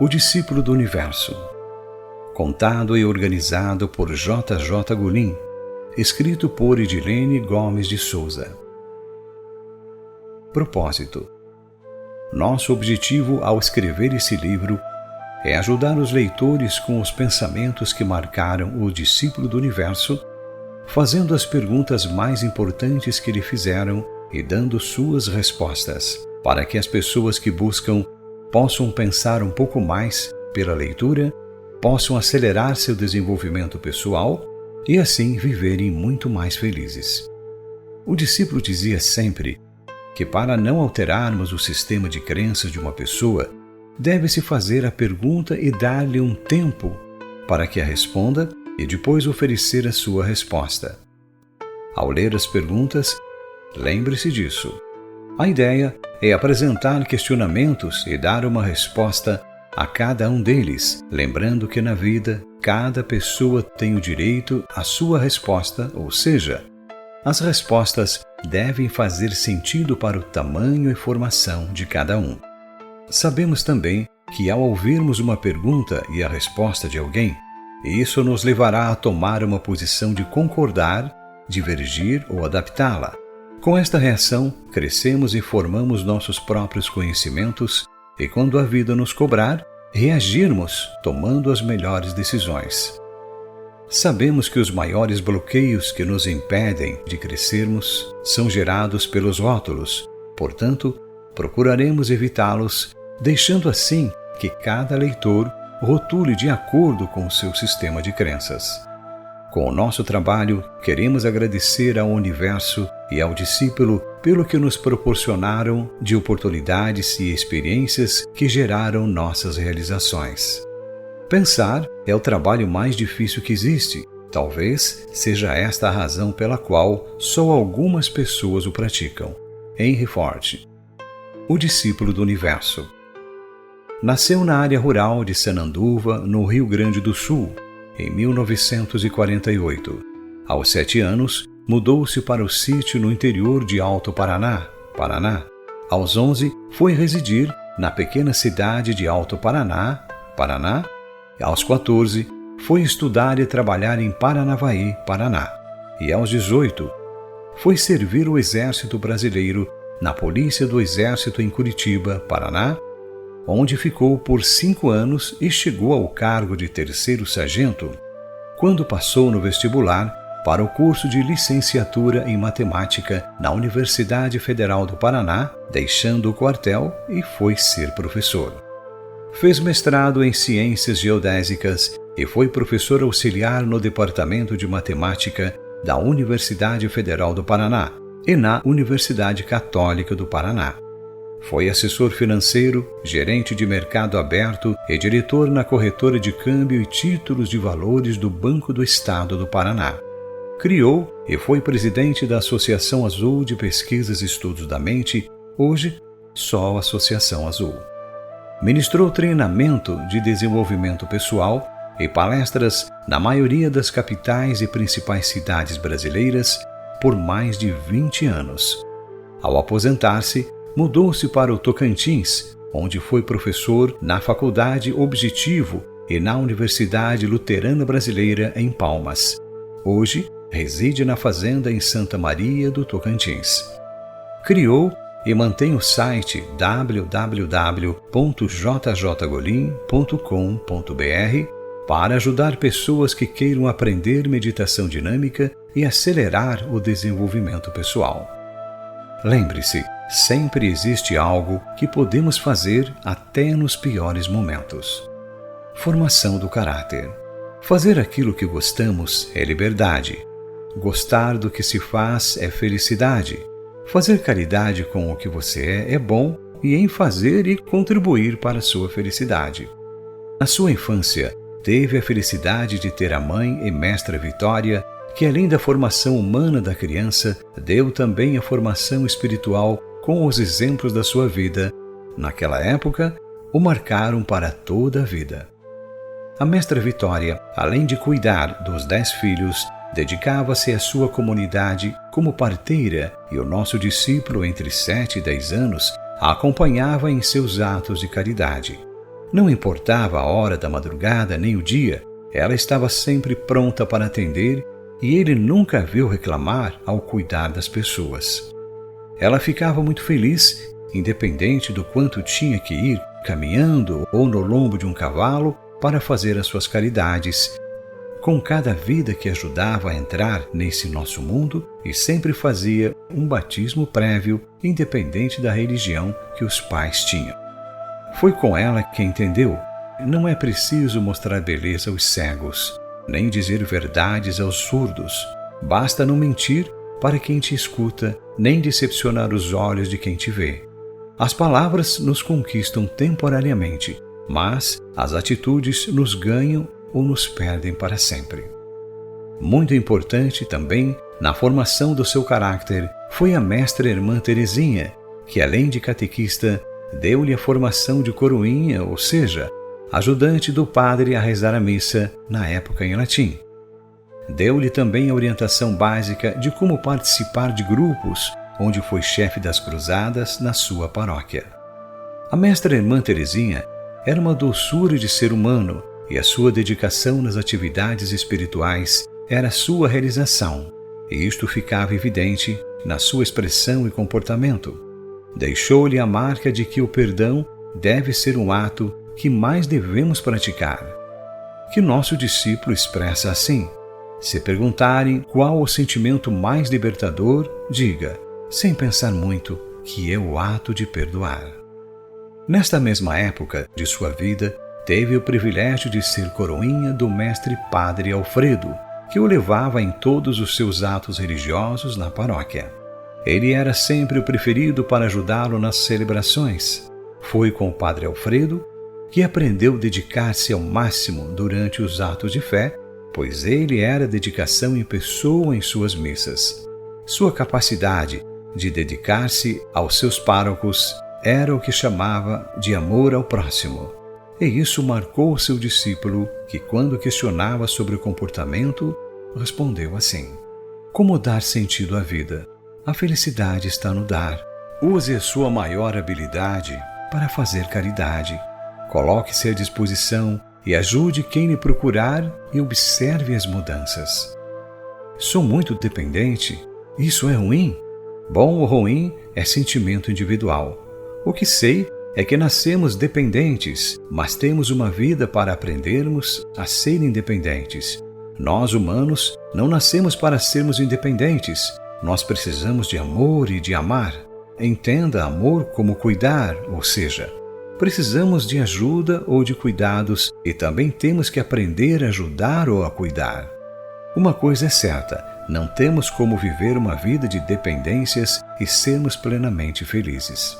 O Discípulo do Universo. Contado e organizado por J. J. Gullin. Escrito por Edilene Gomes de Souza. Propósito. Nosso objetivo ao escrever esse livro é ajudar os leitores com os pensamentos que marcaram o Discípulo do Universo, fazendo as perguntas mais importantes que lhe fizeram e dando suas respostas, para que as pessoas que buscam possam pensar um pouco mais pela leitura, possam acelerar seu desenvolvimento pessoal e assim viverem muito mais felizes. O discípulo dizia sempre que para não alterarmos o sistema de crenças de uma pessoa, deve-se fazer a pergunta e dar-lhe um tempo para que a responda e depois oferecer a sua resposta. Ao ler as perguntas, lembre-se disso. A ideia é apresentar questionamentos e dar uma resposta a cada um deles, lembrando que na vida, cada pessoa tem o direito à sua resposta, ou seja, as respostas devem fazer sentido para o tamanho e formação de cada um. Sabemos também que ao ouvirmos uma pergunta e a resposta de alguém, isso nos levará a tomar uma posição de concordar, divergir ou adaptá-la. Com esta reação, crescemos e formamos nossos próprios conhecimentos e, quando a vida nos cobrar, reagirmos tomando as melhores decisões. Sabemos que os maiores bloqueios que nos impedem de crescermos são gerados pelos rótulos, portanto, procuraremos evitá-los, deixando assim que cada leitor rotule de acordo com o seu sistema de crenças. Com o nosso trabalho, queremos agradecer ao Universo e ao discípulo pelo que nos proporcionaram de oportunidades e experiências que geraram nossas realizações. Pensar é o trabalho mais difícil que existe. Talvez seja esta a razão pela qual só algumas pessoas o praticam. Henry Ford. O Discípulo do Universo. Nasceu na área rural de Sananduva, no Rio Grande do Sul, em 1948. Aos 7 anos, mudou-se para o sítio no interior de Alto Paraná, Paraná. Aos 11, foi residir na pequena cidade de Alto Paraná, Paraná. Aos 14, foi estudar e trabalhar em Paranavaí, Paraná. E aos 18, foi servir o Exército Brasileiro na Polícia do Exército em Curitiba, Paraná, onde ficou por 5 anos e chegou ao cargo de 3º sargento, quando passou no vestibular para o curso de licenciatura em matemática na Universidade Federal do Paraná, deixando o quartel e foi ser professor. Fez mestrado em Ciências Geodésicas e foi professor auxiliar no Departamento de Matemática da Universidade Federal do Paraná e na Universidade Católica do Paraná. Foi assessor financeiro, gerente de mercado aberto e diretor na corretora de câmbio e títulos de valores do Banco do Estado do Paraná. Criou e foi presidente da Associação Azul de Pesquisas e Estudos da Mente, hoje só Associação Azul. Ministrou treinamento de desenvolvimento pessoal e palestras na maioria das capitais e principais cidades brasileiras por mais de 20 anos. Ao aposentar-se, mudou-se para o Tocantins, onde foi professor na Faculdade Objetivo e na Universidade Luterana Brasileira em Palmas. Hoje, reside na fazenda em Santa Maria do Tocantins. Criou e mantém o site www.jjgolin.com.br para ajudar pessoas que queiram aprender meditação dinâmica e acelerar o desenvolvimento pessoal. Lembre-se, sempre existe algo que podemos fazer até nos piores momentos. Formação do caráter. Fazer aquilo que gostamos é liberdade. Gostar do que se faz é felicidade. Fazer caridade com o que você é bom e em fazer e contribuir para a sua felicidade. Na sua infância, teve a felicidade de ter a mãe e mestra Vitória, que além da formação humana da criança, deu também a formação espiritual com os exemplos da sua vida. Naquela época, o marcaram para toda a vida. A mestra Vitória, além de cuidar dos 10 filhos, dedicava-se à sua comunidade como parteira e o nosso discípulo entre 7 e 10 anos a acompanhava em seus atos de caridade. Não importava a hora da madrugada nem o dia, ela estava sempre pronta para atender e ele nunca a viu reclamar ao cuidar das pessoas. Ela ficava muito feliz, independente do quanto tinha que ir caminhando ou no lombo de um cavalo para fazer as suas caridades, com cada vida que ajudava a entrar nesse nosso mundo, e sempre fazia um batismo prévio, independente da religião que os pais tinham. Foi com ela que entendeu: não é preciso mostrar beleza aos cegos, nem dizer verdades aos surdos. Basta não mentir para quem te escuta, nem decepcionar os olhos de quem te vê. As palavras nos conquistam temporariamente, mas as atitudes nos ganham ou nos perdem para sempre. Muito importante também na formação do seu caráter foi a mestra irmã Teresinha, que além de catequista, deu-lhe a formação de coroinha, ou seja, ajudante do padre a rezar a missa, na época em latim. Deu-lhe também a orientação básica de como participar de grupos, onde foi chefe das cruzadas na sua paróquia. A mestra irmã Teresinha era uma doçura de ser humano, e a sua dedicação nas atividades espirituais era sua realização, e isto ficava evidente na sua expressão e comportamento. Deixou-lhe a marca de que o perdão deve ser um ato que mais devemos praticar. Que nosso discípulo expressa assim: se perguntarem qual o sentimento mais libertador, diga, sem pensar muito, que é o ato de perdoar. Nesta mesma época de sua vida, teve o privilégio de ser coroinha do mestre Padre Alfredo, que o levava em todos os seus atos religiosos na paróquia. Ele era sempre o preferido para ajudá-lo nas celebrações. Foi com o Padre Alfredo que aprendeu a dedicar-se ao máximo durante os atos de fé, pois ele era dedicação em pessoa em suas missas. Sua capacidade de dedicar-se aos seus párocos era o que chamava de amor ao próximo. E isso marcou seu discípulo, que quando questionava sobre o comportamento, respondeu assim: como dar sentido à vida? A felicidade está no dar. Use a sua maior habilidade para fazer caridade. Coloque-se à disposição e ajude quem lhe procurar e observe as mudanças. Sou muito dependente. Isso é ruim? Bom ou ruim é sentimento individual. O que sei é que nascemos dependentes, mas temos uma vida para aprendermos a ser independentes. Nós, humanos, não nascemos para sermos independentes. Nós precisamos de amor e de amar. Entenda amor como cuidar, ou seja, precisamos de ajuda ou de cuidados e também temos que aprender a ajudar ou a cuidar. Uma coisa é certa, não temos como viver uma vida de dependências e sermos plenamente felizes.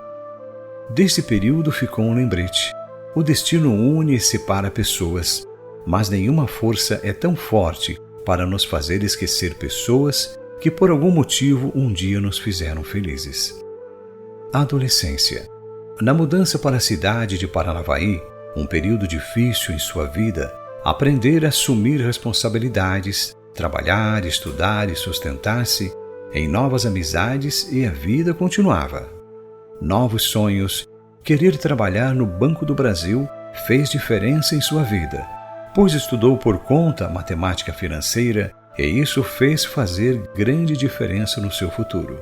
Desse período ficou um lembrete. O destino une e separa pessoas, mas nenhuma força é tão forte para nos fazer esquecer pessoas que por algum motivo um dia nos fizeram felizes. Adolescência. Na mudança para a cidade de Paranavaí, um período difícil em sua vida, aprender a assumir responsabilidades, trabalhar, estudar e sustentar-se em novas amizades, e a vida continuava. Novos sonhos, querer trabalhar no Banco do Brasil fez diferença em sua vida, pois estudou por conta matemática financeira e isso fez fazer grande diferença no seu futuro.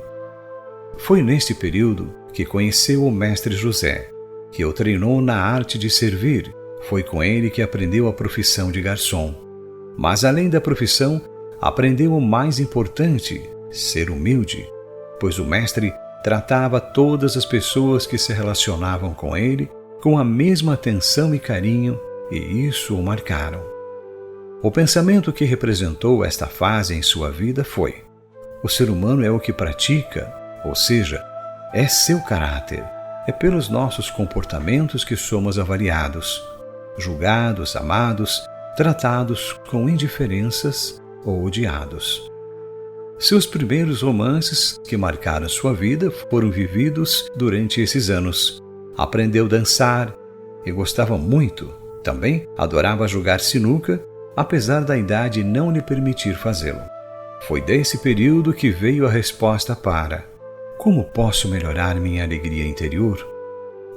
Foi neste período que conheceu o mestre José, que o treinou na arte de servir. Foi com ele que aprendeu a profissão de garçom. Mas além da profissão, aprendeu o mais importante, ser humilde, pois o mestre tratava todas as pessoas que se relacionavam com ele com a mesma atenção e carinho, e isso o marcaram. O pensamento que representou esta fase em sua vida foi: o ser humano é o que pratica, ou seja, é seu caráter. É pelos nossos comportamentos que somos avaliados, julgados, amados, tratados com indiferenças ou odiados. Seus primeiros romances que marcaram sua vida foram vividos durante esses anos. Aprendeu a dançar e gostava muito. Também adorava jogar sinuca, apesar da idade não lhe permitir fazê-lo. Foi desse período que veio a resposta para: como posso melhorar minha alegria interior?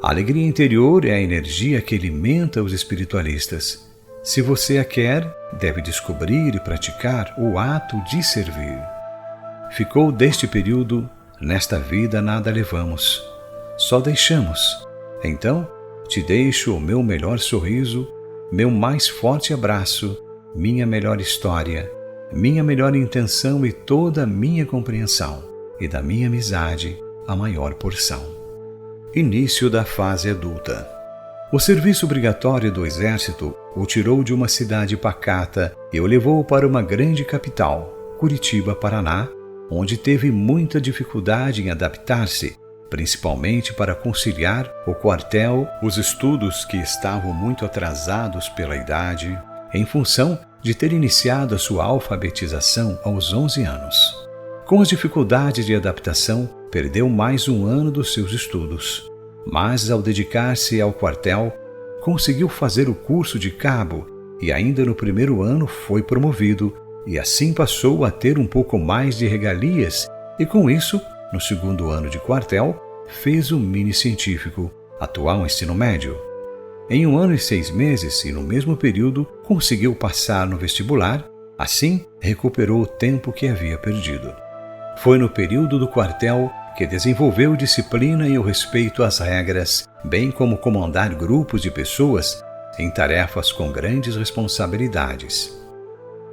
A alegria interior é a energia que alimenta os espiritualistas. Se você a quer, deve descobrir e praticar o ato de servir. Ficou deste período, nesta vida nada levamos, só deixamos. Então, te deixo o meu melhor sorriso, meu mais forte abraço, minha melhor história, minha melhor intenção e toda a minha compreensão, e da minha amizade a maior porção. Início da fase adulta. O serviço obrigatório do exército o tirou de uma cidade pacata e o levou para uma grande capital, Curitiba, Paraná, onde teve muita dificuldade em adaptar-se, principalmente para conciliar o quartel, os estudos que estavam muito atrasados pela idade, em função de ter iniciado a sua alfabetização aos 11 anos. Com as dificuldades de adaptação, perdeu mais um ano dos seus estudos, mas ao dedicar-se ao quartel, conseguiu fazer o curso de cabo e ainda no primeiro ano foi promovido e assim passou a ter um pouco mais de regalias e com isso, no segundo ano de quartel, fez o mini-científico, atual ensino médio. Em 1 ano e 6 meses e no mesmo período conseguiu passar no vestibular, assim recuperou o tempo que havia perdido. Foi no período do quartel que desenvolveu disciplina e o respeito às regras, bem como comandar grupos de pessoas em tarefas com grandes responsabilidades.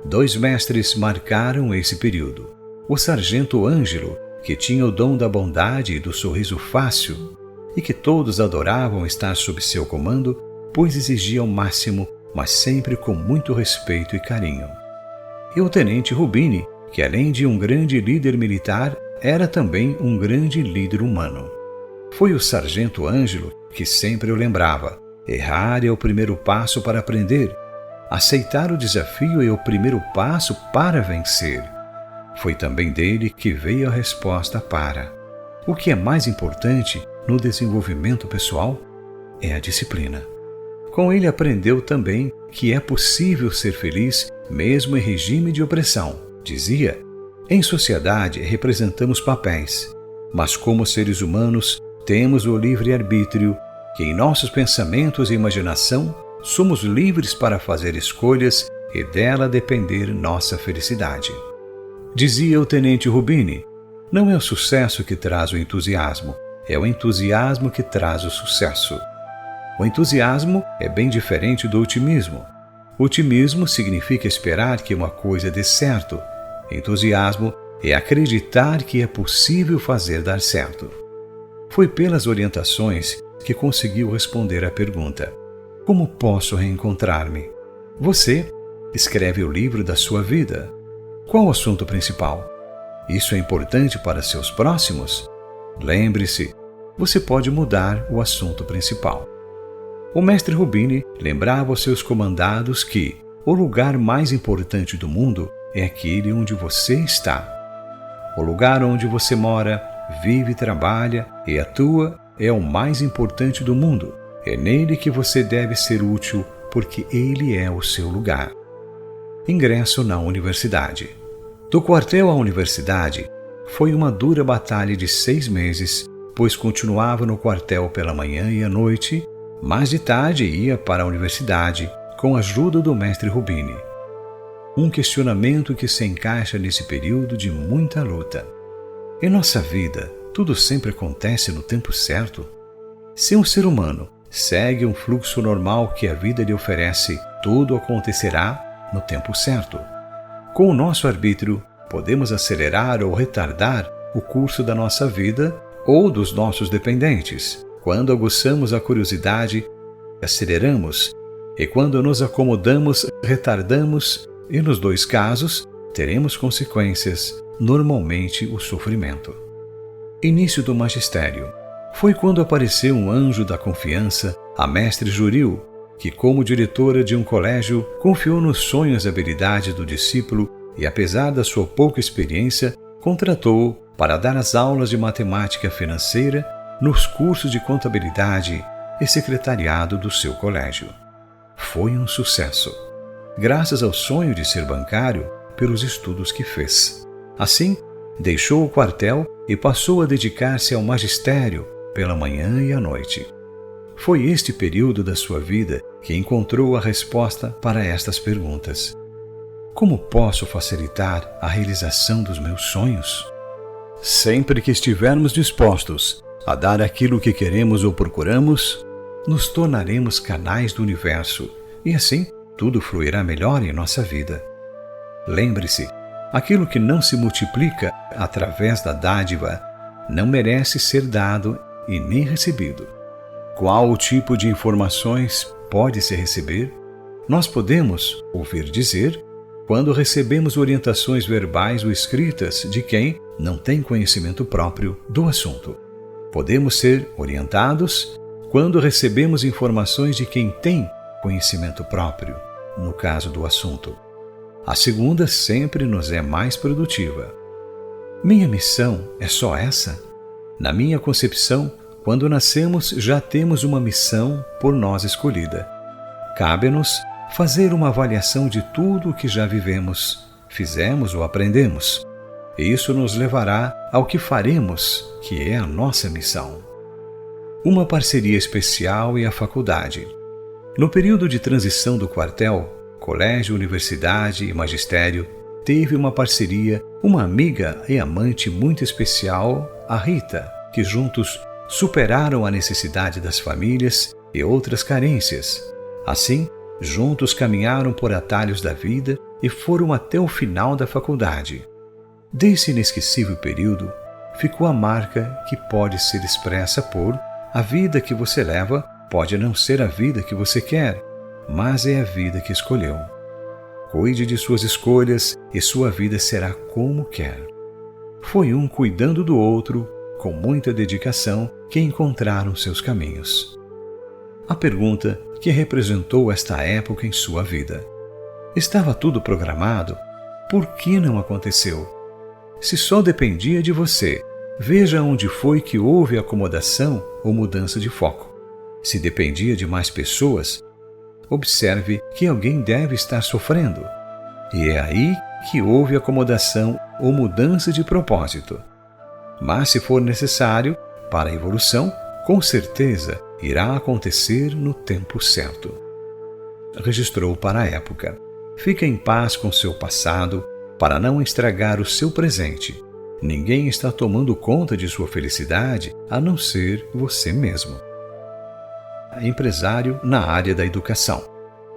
2 mestres marcaram esse período. O sargento Ângelo, que tinha o dom da bondade e do sorriso fácil, e que todos adoravam estar sob seu comando, pois exigia o máximo, mas sempre com muito respeito e carinho. E o tenente Rubini, que além de um grande líder militar, era também um grande líder humano. Foi o sargento Ângelo que sempre o lembrava: errar é o primeiro passo para aprender. Aceitar o desafio é o primeiro passo para vencer. Foi também dele que veio a resposta para: o que é mais importante no desenvolvimento pessoal é a disciplina. Com ele aprendeu também que é possível ser feliz mesmo em regime de opressão. Dizia: em sociedade representamos papéis, mas como seres humanos temos o livre-arbítrio, que em nossos pensamentos e imaginação somos livres para fazer escolhas e dela depender nossa felicidade. Dizia o tenente Rubini: não é o sucesso que traz o entusiasmo, é o entusiasmo que traz o sucesso. O entusiasmo é bem diferente do otimismo. O otimismo significa esperar que uma coisa dê certo. Entusiasmo é acreditar que é possível fazer dar certo. Foi pelas orientações que conseguiu responder à pergunta: como posso reencontrar-me? Você escreve o livro da sua vida. Qual o assunto principal? Isso é importante para seus próximos? Lembre-se, você pode mudar o assunto principal. O mestre Rubini lembrava aos seus comandados que o lugar mais importante do mundo é aquele onde você está. O lugar onde você mora, vive, trabalha e atua é o mais importante do mundo. É nele que você deve ser útil, porque ele é o seu lugar. Ingresso na universidade. Do quartel à universidade, foi uma dura batalha de 6 meses, pois continuava no quartel pela manhã e à noite, mas de tarde ia para a universidade com a ajuda do mestre Rubini. Um questionamento que se encaixa nesse período de muita luta. Em nossa vida, tudo sempre acontece no tempo certo? Se um ser humano segue um fluxo normal que a vida lhe oferece, tudo acontecerá no tempo certo. Com o nosso arbítrio, podemos acelerar ou retardar o curso da nossa vida ou dos nossos dependentes. Quando aguçamos a curiosidade, aceleramos, e quando nos acomodamos, retardamos, e nos 2 casos, teremos consequências, normalmente o sofrimento. Início do magistério. Foi quando apareceu um anjo da confiança, a mestre Juril, que, como diretora de um colégio, confiou nos sonhos e habilidades do discípulo e, apesar da sua pouca experiência, contratou-o para dar as aulas de matemática financeira nos cursos de contabilidade e secretariado do seu colégio. Foi um sucesso, graças ao sonho de ser bancário pelos estudos que fez. Assim, deixou o quartel e passou a dedicar-se ao magistério pela manhã e à noite. Foi este período da sua vida que encontrou a resposta para estas perguntas. Como posso facilitar a realização dos meus sonhos? Sempre que estivermos dispostos a dar aquilo que queremos ou procuramos, nos tornaremos canais do universo e assim tudo fluirá melhor em nossa vida. Lembre-se, aquilo que não se multiplica através da dádiva não merece ser dado e nem recebido. Qual o tipo de informações pode-se receber? Nós podemos ouvir dizer quando recebemos orientações verbais ou escritas de quem não tem conhecimento próprio do assunto. Podemos ser orientados quando recebemos informações de quem tem conhecimento próprio, no caso do assunto. A segunda sempre nos é mais produtiva. Minha missão é só essa? Na minha concepção, quando nascemos já temos uma missão por nós escolhida. Cabe-nos fazer uma avaliação de tudo o que já vivemos, fizemos ou aprendemos. Isso nos levará ao que faremos, que é a nossa missão. Uma parceria especial e a faculdade. No período de transição do quartel, colégio, universidade e magistério, teve uma parceria, uma amiga e amante muito especial, a Rita, que juntos superaram a necessidade das famílias e outras carências. Assim, juntos caminharam por atalhos da vida e foram até o final da faculdade. Desse inesquecível período, ficou a marca que pode ser expressa por: a vida que você leva pode não ser a vida que você quer, mas é a vida que escolheu. Cuide de suas escolhas e sua vida será como quer. Foi um cuidando do outro, com muita dedicação, que encontraram seus caminhos. A pergunta que representou esta época em sua vida: estava tudo programado? Por que não aconteceu? Se só dependia de você, veja onde foi que houve acomodação ou mudança de foco. Se dependia de mais pessoas, observe que alguém deve estar sofrendo. E é aí que houve acomodação ou mudança de propósito. Mas se for necessário, para a evolução, com certeza irá acontecer no tempo certo. Registrou para a época. Fica em paz com seu passado para não estragar o seu presente. Ninguém está tomando conta de sua felicidade a não ser você mesmo. Empresário na área da educação.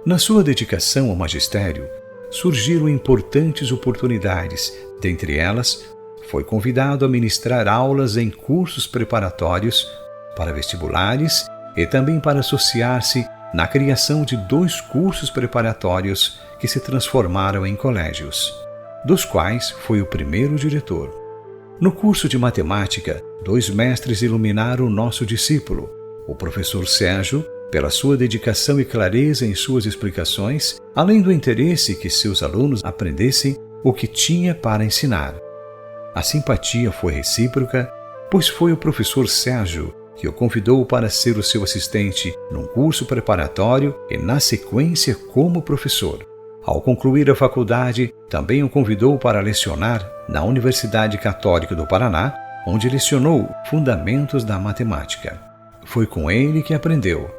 Na sua dedicação ao magistério, surgiram importantes oportunidades. Dentre elas, foi convidado a ministrar aulas em cursos preparatórios para vestibulares e também para associar-se na criação de 2 cursos preparatórios que se transformaram em colégios, dos quais foi o primeiro diretor. No curso de matemática, 2 mestres iluminaram o nosso discípulo, o professor Sérgio, pela sua dedicação e clareza em suas explicações, além do interesse que seus alunos aprendessem o que tinha para ensinar. A simpatia foi recíproca, pois foi o professor Sérgio que o convidou para ser o seu assistente num curso preparatório e, na sequência, como professor. Ao concluir a faculdade, também o convidou para lecionar na Universidade Católica do Paraná, onde lecionou Fundamentos da Matemática. Foi com ele que aprendeu: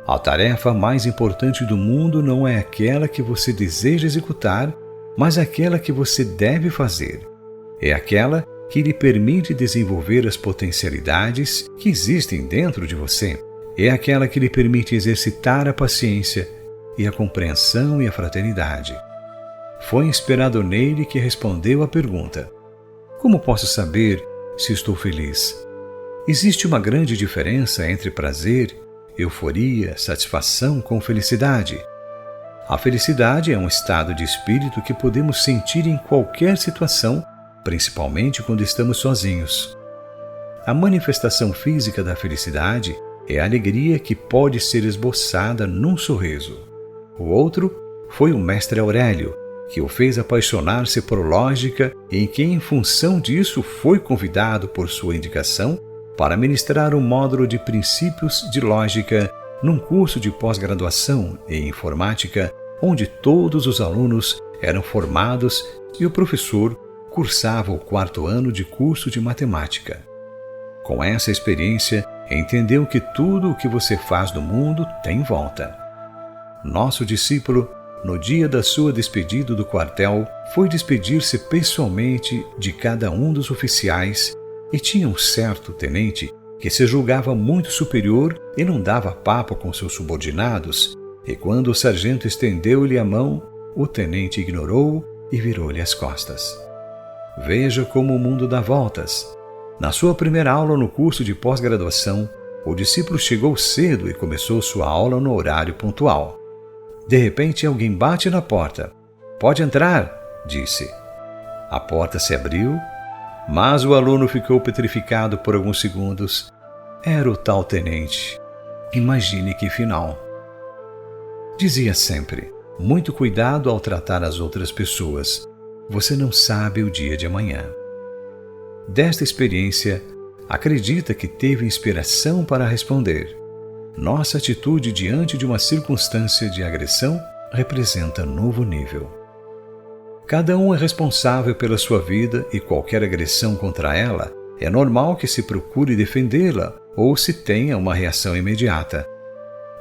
a tarefa mais importante do mundo não é aquela que você deseja executar, mas aquela que você deve fazer. É aquela que lhe permite desenvolver as potencialidades que existem dentro de você. É aquela que lhe permite exercitar a paciência e a compreensão e a fraternidade. Foi inspirado nele que respondeu à pergunta: como posso saber se estou feliz? Existe uma grande diferença entre prazer, euforia, satisfação com felicidade. A felicidade é um estado de espírito que podemos sentir em qualquer situação, principalmente quando estamos sozinhos. A manifestação física da felicidade é a alegria que pode ser esboçada num sorriso. O outro foi o mestre Aurélio, que o fez apaixonar-se por lógica e em que, em função disso, foi convidado por sua indicação para ministrar um módulo de princípios de lógica num curso de pós-graduação em informática, onde todos os alunos eram formados e o professor cursava o 4º ano de curso de matemática. Com essa experiência, entendeu que tudo o que você faz no mundo tem volta. Nosso discípulo, no dia da sua despedida do quartel, foi despedir-se pessoalmente de cada um dos oficiais e tinha um certo tenente que se julgava muito superior e não dava papo com seus subordinados, e quando o sargento estendeu-lhe a mão, o tenente ignorou e virou-lhe as costas. Veja como o mundo dá voltas. Na sua primeira aula no curso de pós-graduação, o discípulo chegou cedo e começou sua aula no horário pontual. De repente, alguém bate na porta. "Pode entrar", disse. A porta se abriu, mas o aluno ficou petrificado por alguns segundos. Era o tal tenente. Imagine que final. Dizia sempre: muito cuidado ao tratar as outras pessoas. Você não sabe o dia de amanhã. Desta experiência, acredita que teve inspiração para responder. Nossa atitude diante de uma circunstância de agressão representa novo nível. Cada um é responsável pela sua vida e qualquer agressão contra ela é normal que se procure defendê-la ou se tenha uma reação imediata.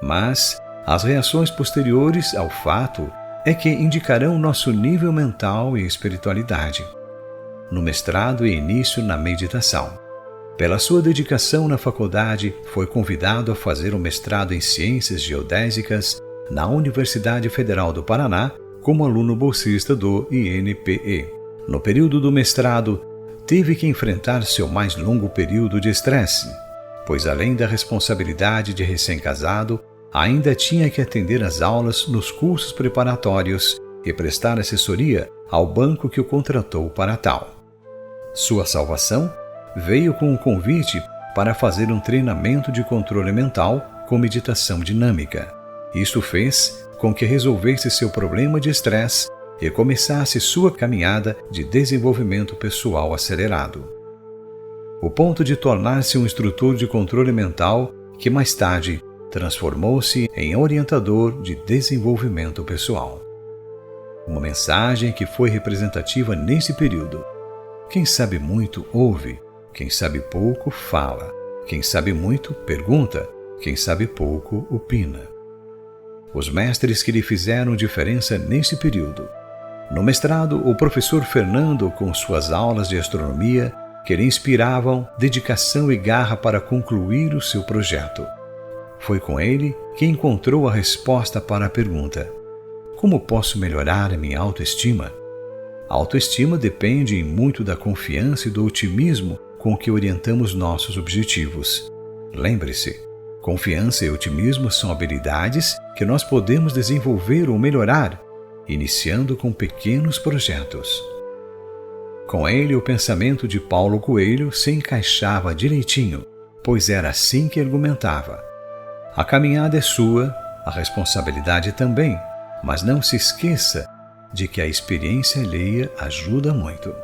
Mas as reações posteriores ao fato é que indicarão nosso nível mental e espiritualidade. No mestrado e início na meditação. Pela sua dedicação na faculdade, foi convidado a fazer um mestrado em Ciências Geodésicas na Universidade Federal do Paraná como aluno bolsista do INPE. No período do mestrado, teve que enfrentar seu mais longo período de estresse, pois além da responsabilidade de recém-casado, ainda tinha que atender às aulas nos cursos preparatórios e prestar assessoria ao banco que o contratou para tal. Sua salvação veio com um convite para fazer um treinamento de controle mental com meditação dinâmica. Isso fez com que resolvesse seu problema de estresse e começasse sua caminhada de desenvolvimento pessoal acelerado. O ponto de tornar-se um instrutor de controle mental que mais tarde transformou-se em orientador de desenvolvimento pessoal. Uma mensagem que foi representativa nesse período. Quem sabe muito ouve, quem sabe pouco fala, quem sabe muito pergunta, quem sabe pouco opina. Os mestres que lhe fizeram diferença nesse período. No mestrado, o professor Fernando, com suas aulas de astronomia, que lhe inspiravam dedicação e garra para concluir o seu projeto. Foi com ele que encontrou a resposta para a pergunta: como posso melhorar a minha autoestima? A autoestima depende muito da confiança e do otimismo com que orientamos nossos objetivos. Lembre-se, confiança e otimismo são habilidades que nós podemos desenvolver ou melhorar, iniciando com pequenos projetos. Com ele, o pensamento de Paulo Coelho se encaixava direitinho, pois era assim que argumentava. A caminhada é sua, a responsabilidade também, mas não se esqueça de que a experiência alheia ajuda muito.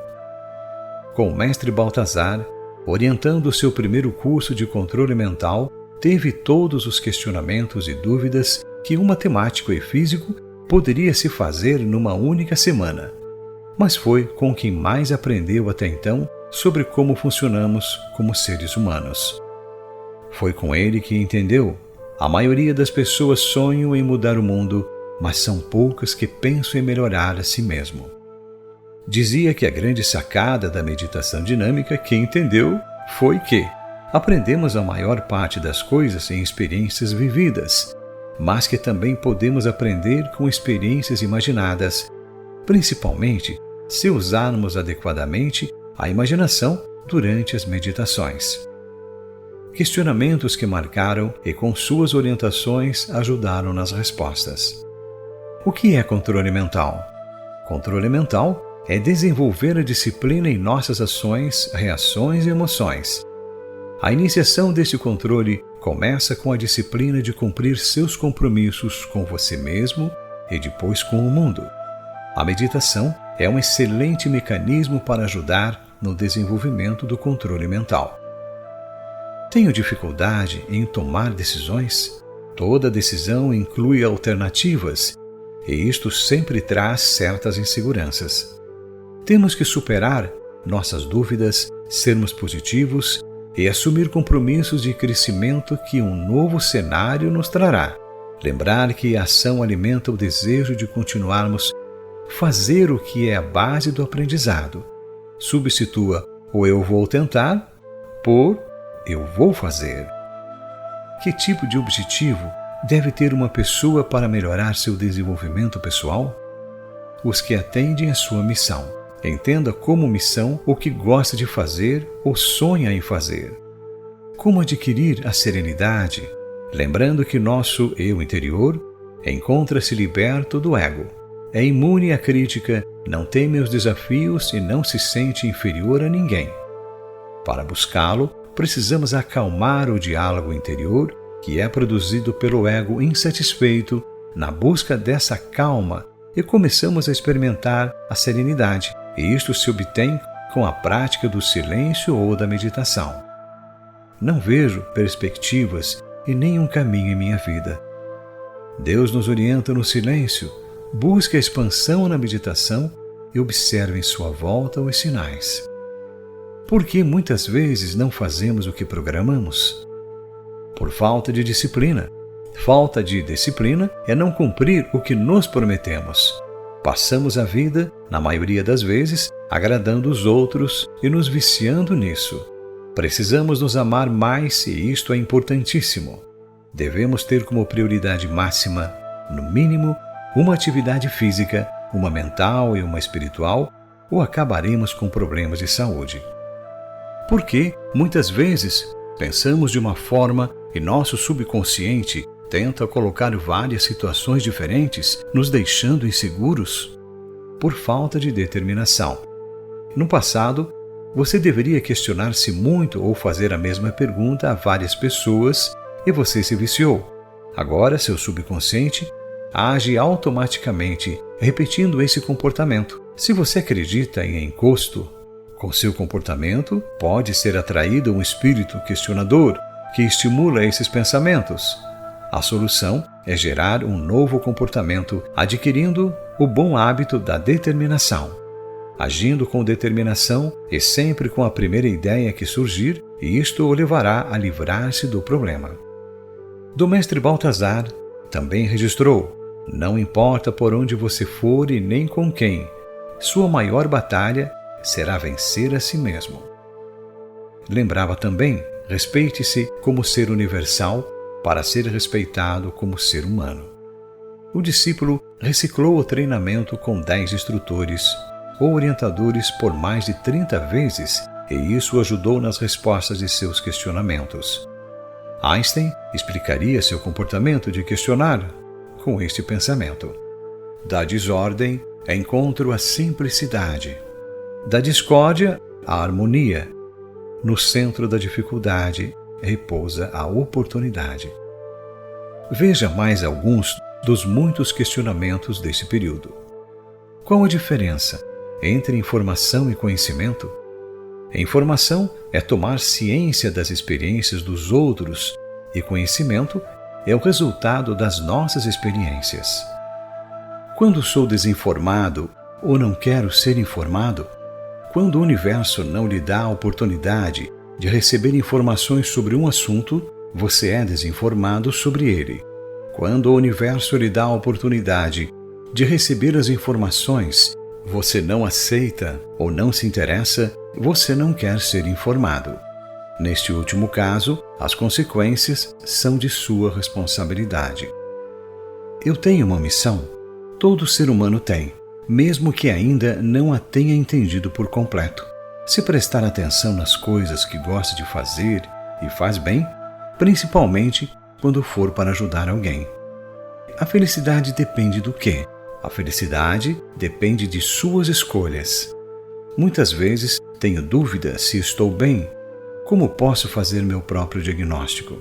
Com o mestre Baltazar, orientando o seu primeiro curso de controle mental, teve todos os questionamentos e dúvidas que um matemático e físico poderia se fazer numa única semana, mas foi com quem mais aprendeu até então sobre como funcionamos como seres humanos. Foi com ele que entendeu: a maioria das pessoas sonham em mudar o mundo, mas são poucas que pensam em melhorar a si mesmo. Dizia que a grande sacada da meditação dinâmica que entendeu foi que aprendemos a maior parte das coisas em experiências vividas, mas que também podemos aprender com experiências imaginadas, principalmente se usarmos adequadamente a imaginação durante as meditações. Questionamentos que marcaram e com suas orientações ajudaram nas respostas. O que é controle mental? Controle mental é desenvolver a disciplina em nossas ações, reações e emoções. A iniciação desse controle começa com a disciplina de cumprir seus compromissos com você mesmo e depois com o mundo. A meditação é um excelente mecanismo para ajudar no desenvolvimento do controle mental. Tenho dificuldade em tomar decisões? Toda decisão inclui alternativas, e isto sempre traz certas inseguranças. Temos que superar nossas dúvidas, sermos positivos e assumir compromissos de crescimento que um novo cenário nos trará. Lembrar que a ação alimenta o desejo de continuarmos fazer o que é a base do aprendizado. Substitua o eu vou tentar por eu vou fazer. Que tipo de objetivo deve ter uma pessoa para melhorar seu desenvolvimento pessoal? Os que atendem à sua missão. Entenda como missão o que gosta de fazer ou sonha em fazer. Como adquirir a serenidade? Lembrando que nosso eu interior encontra-se liberto do ego. É imune à crítica, não teme os desafios e não se sente inferior a ninguém. Para buscá-lo, precisamos acalmar o diálogo interior que é produzido pelo ego insatisfeito. Na busca dessa calma, e começamos a experimentar a serenidade, e isto se obtém com a prática do silêncio ou da meditação. Não vejo perspectivas e nenhum caminho em minha vida. Deus nos orienta no silêncio, busque a expansão na meditação e observe em sua volta os sinais. Por que muitas vezes não fazemos o que programamos? Por falta de disciplina. Falta de disciplina é não cumprir o que nos prometemos. Passamos a vida, na maioria das vezes, agradando os outros e nos viciando nisso. Precisamos nos amar mais e isto é importantíssimo. Devemos ter como prioridade máxima, no mínimo, uma atividade física, uma mental e uma espiritual, ou acabaremos com problemas de saúde. Porque, muitas vezes, pensamos de uma forma e nosso subconsciente tenta colocar várias situações diferentes, nos deixando inseguros por falta de determinação. No passado, você deveria questionar-se muito ou fazer a mesma pergunta a várias pessoas e você se viciou. Agora, seu subconsciente age automaticamente, repetindo esse comportamento. Se você acredita em encosto, com seu comportamento pode ser atraído um espírito questionador que estimula esses pensamentos. A solução é gerar um novo comportamento, adquirindo o bom hábito da determinação. Agindo com determinação e sempre com a primeira ideia que surgir, e isto o levará a livrar-se do problema. Do mestre Baltazar também registrou: não importa por onde você for e nem com quem, sua maior batalha será vencer a si mesmo. Lembrava também: respeite-se como ser universal para ser respeitado como ser humano. O discípulo reciclou o treinamento com 10 instrutores ou orientadores por mais de 30 vezes e isso ajudou nas respostas de seus questionamentos. Einstein explicaria seu comportamento de questionar com este pensamento: da desordem encontro a simplicidade, da discórdia a harmonia, no centro da dificuldade repousa a oportunidade. Veja mais alguns dos muitos questionamentos desse período. Qual a diferença entre informação e conhecimento? Informação é tomar ciência das experiências dos outros e conhecimento é o resultado das nossas experiências. Quando sou desinformado ou não quero ser informado, quando o universo não lhe dá a oportunidade de receber informações sobre um assunto, você é desinformado sobre ele. Quando o universo lhe dá a oportunidade de receber as informações, você não aceita ou não se interessa, você não quer ser informado. Neste último caso, as consequências são de sua responsabilidade. Eu tenho uma missão. Todo ser humano tem, mesmo que ainda não a tenha entendido por completo. Se prestar atenção nas coisas que gosta de fazer e faz bem, principalmente quando for para ajudar alguém. A felicidade depende do quê? A felicidade depende de suas escolhas. Muitas vezes tenho dúvida se estou bem. Como posso fazer meu próprio diagnóstico?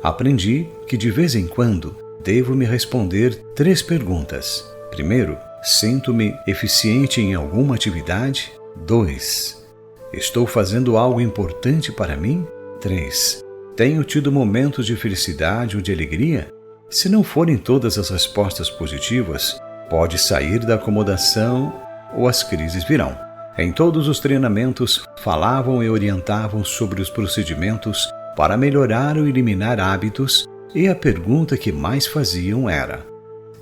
Aprendi que de vez em quando devo me responder 3 perguntas. Primeiro, sinto-me eficiente em alguma atividade? 2. Estou fazendo algo importante para mim? 3. Tenho tido momentos de felicidade ou de alegria? Se não forem todas as respostas positivas, pode sair da acomodação ou as crises virão. Em todos os treinamentos, falavam e orientavam sobre os procedimentos para melhorar ou eliminar hábitos, e a pergunta que mais faziam era: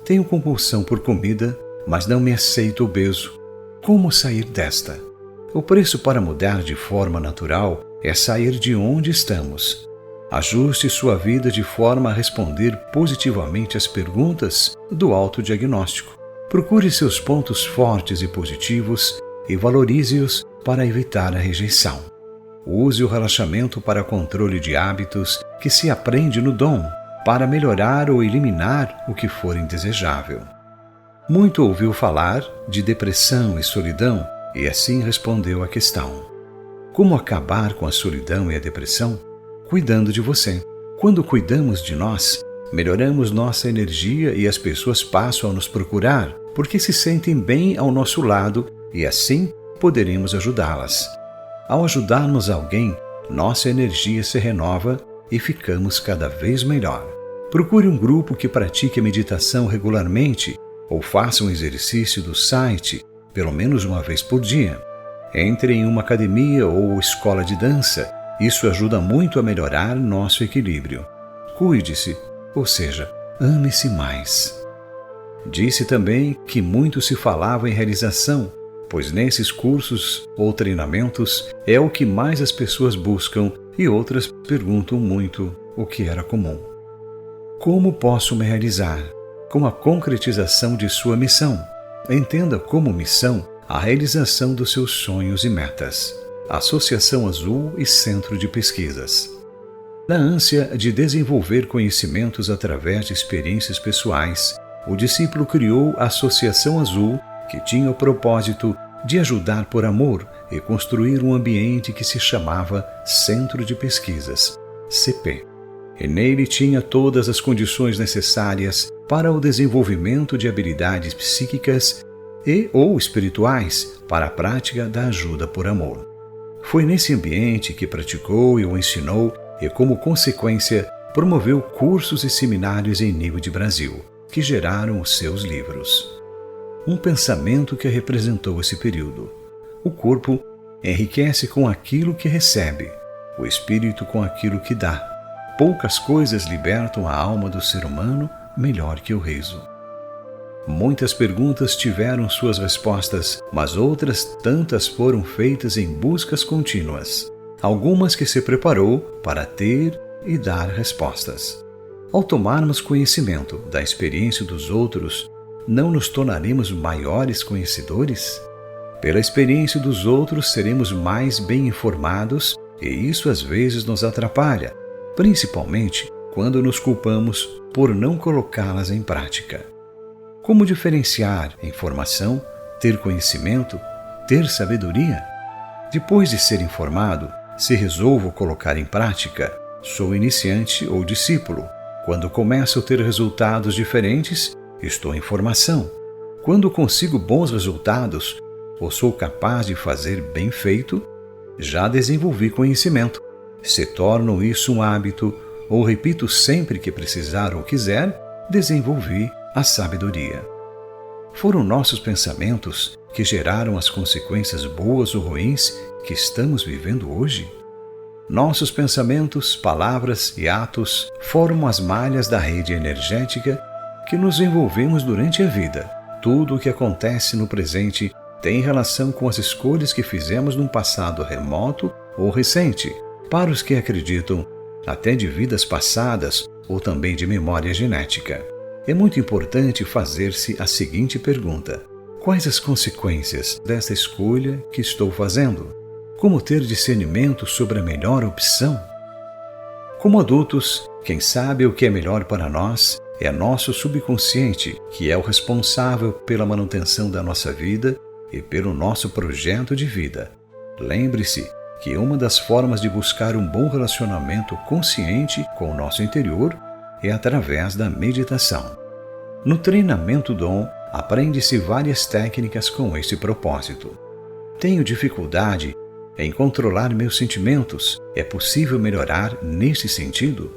tenho compulsão por comida, mas não me aceito obeso. Como sair desta? O preço para mudar de forma natural é sair de onde estamos. Ajuste sua vida de forma a responder positivamente às perguntas do autodiagnóstico. Procure seus pontos fortes e positivos e valorize-os para evitar a rejeição. Use o relaxamento para controle de hábitos que se aprende no dom, para melhorar ou eliminar o que for indesejável. Muito ouviu falar de depressão e solidão e assim respondeu à questão: como acabar com a solidão e a depressão? Cuidando de você. Quando cuidamos de nós, melhoramos nossa energia e as pessoas passam a nos procurar porque se sentem bem ao nosso lado e assim poderemos ajudá-las. Ao ajudarmos alguém, nossa energia se renova e ficamos cada vez melhor. Procure um grupo que pratique a meditação regularmente ou faça um exercício do site pelo menos uma vez por dia. Entre em uma academia ou escola de dança. Isso ajuda muito a melhorar nosso equilíbrio. Cuide-se, ou seja, ame-se mais. Disse também que muito se falava em realização, pois nesses cursos ou treinamentos é o que mais as pessoas buscam e outras perguntam muito o que era comum. Como posso me realizar? Com a concretização de sua missão. Entenda como missão a realização dos seus sonhos e metas. Associação Azul e Centro de Pesquisas. Na ânsia de desenvolver conhecimentos através de experiências pessoais, o discípulo criou a Associação Azul, que tinha o propósito de ajudar por amor e construir um ambiente que se chamava Centro de Pesquisas, CP. E nele tinha todas as condições necessárias para o desenvolvimento de habilidades psíquicas e ou espirituais para a prática da ajuda por amor. Foi nesse ambiente que praticou e o ensinou e, como consequência, promoveu cursos e seminários em nível de Brasil, que geraram os seus livros. Um pensamento que representou esse período. O corpo enriquece com aquilo que recebe, o espírito com aquilo que dá. Poucas coisas libertam a alma do ser humano melhor que o riso. Muitas perguntas tiveram suas respostas, mas outras tantas foram feitas em buscas contínuas. Algumas que se preparou para ter e dar respostas. Ao tomarmos conhecimento da experiência dos outros, não nos tornaremos maiores conhecedores? Pela experiência dos outros seremos mais bem informados e isso às vezes nos atrapalha, principalmente quando nos culpamos por não colocá-las em prática. Como diferenciar informação, ter conhecimento, ter sabedoria? Depois de ser informado, se resolvo colocar em prática, sou iniciante ou discípulo. Quando começo a ter resultados diferentes, estou em formação. Quando consigo bons resultados, ou sou capaz de fazer bem feito, já desenvolvi conhecimento. Se torno isso um hábito, ou repito sempre que precisar ou quiser, desenvolvi a sabedoria. Foram nossos pensamentos que geraram as consequências boas ou ruins que estamos vivendo hoje? Nossos pensamentos, palavras e atos formam as malhas da rede energética que nos envolvemos durante a vida. Tudo o que acontece no presente tem relação com as escolhas que fizemos num passado remoto ou recente. Para os que acreditam, até de vidas passadas ou também de memória genética. É muito importante fazer-se a seguinte pergunta: quais as consequências desta escolha que estou fazendo? Como ter discernimento sobre a melhor opção? Como adultos, quem sabe o que é melhor para nós é nosso subconsciente, que é o responsável pela manutenção da nossa vida e pelo nosso projeto de vida. Lembre-se que uma das formas de buscar um bom relacionamento consciente com o nosso interior é através da meditação. No treinamento Dom, aprende-se várias técnicas com esse propósito. Tenho dificuldade em controlar meus sentimentos. É possível melhorar nesse sentido?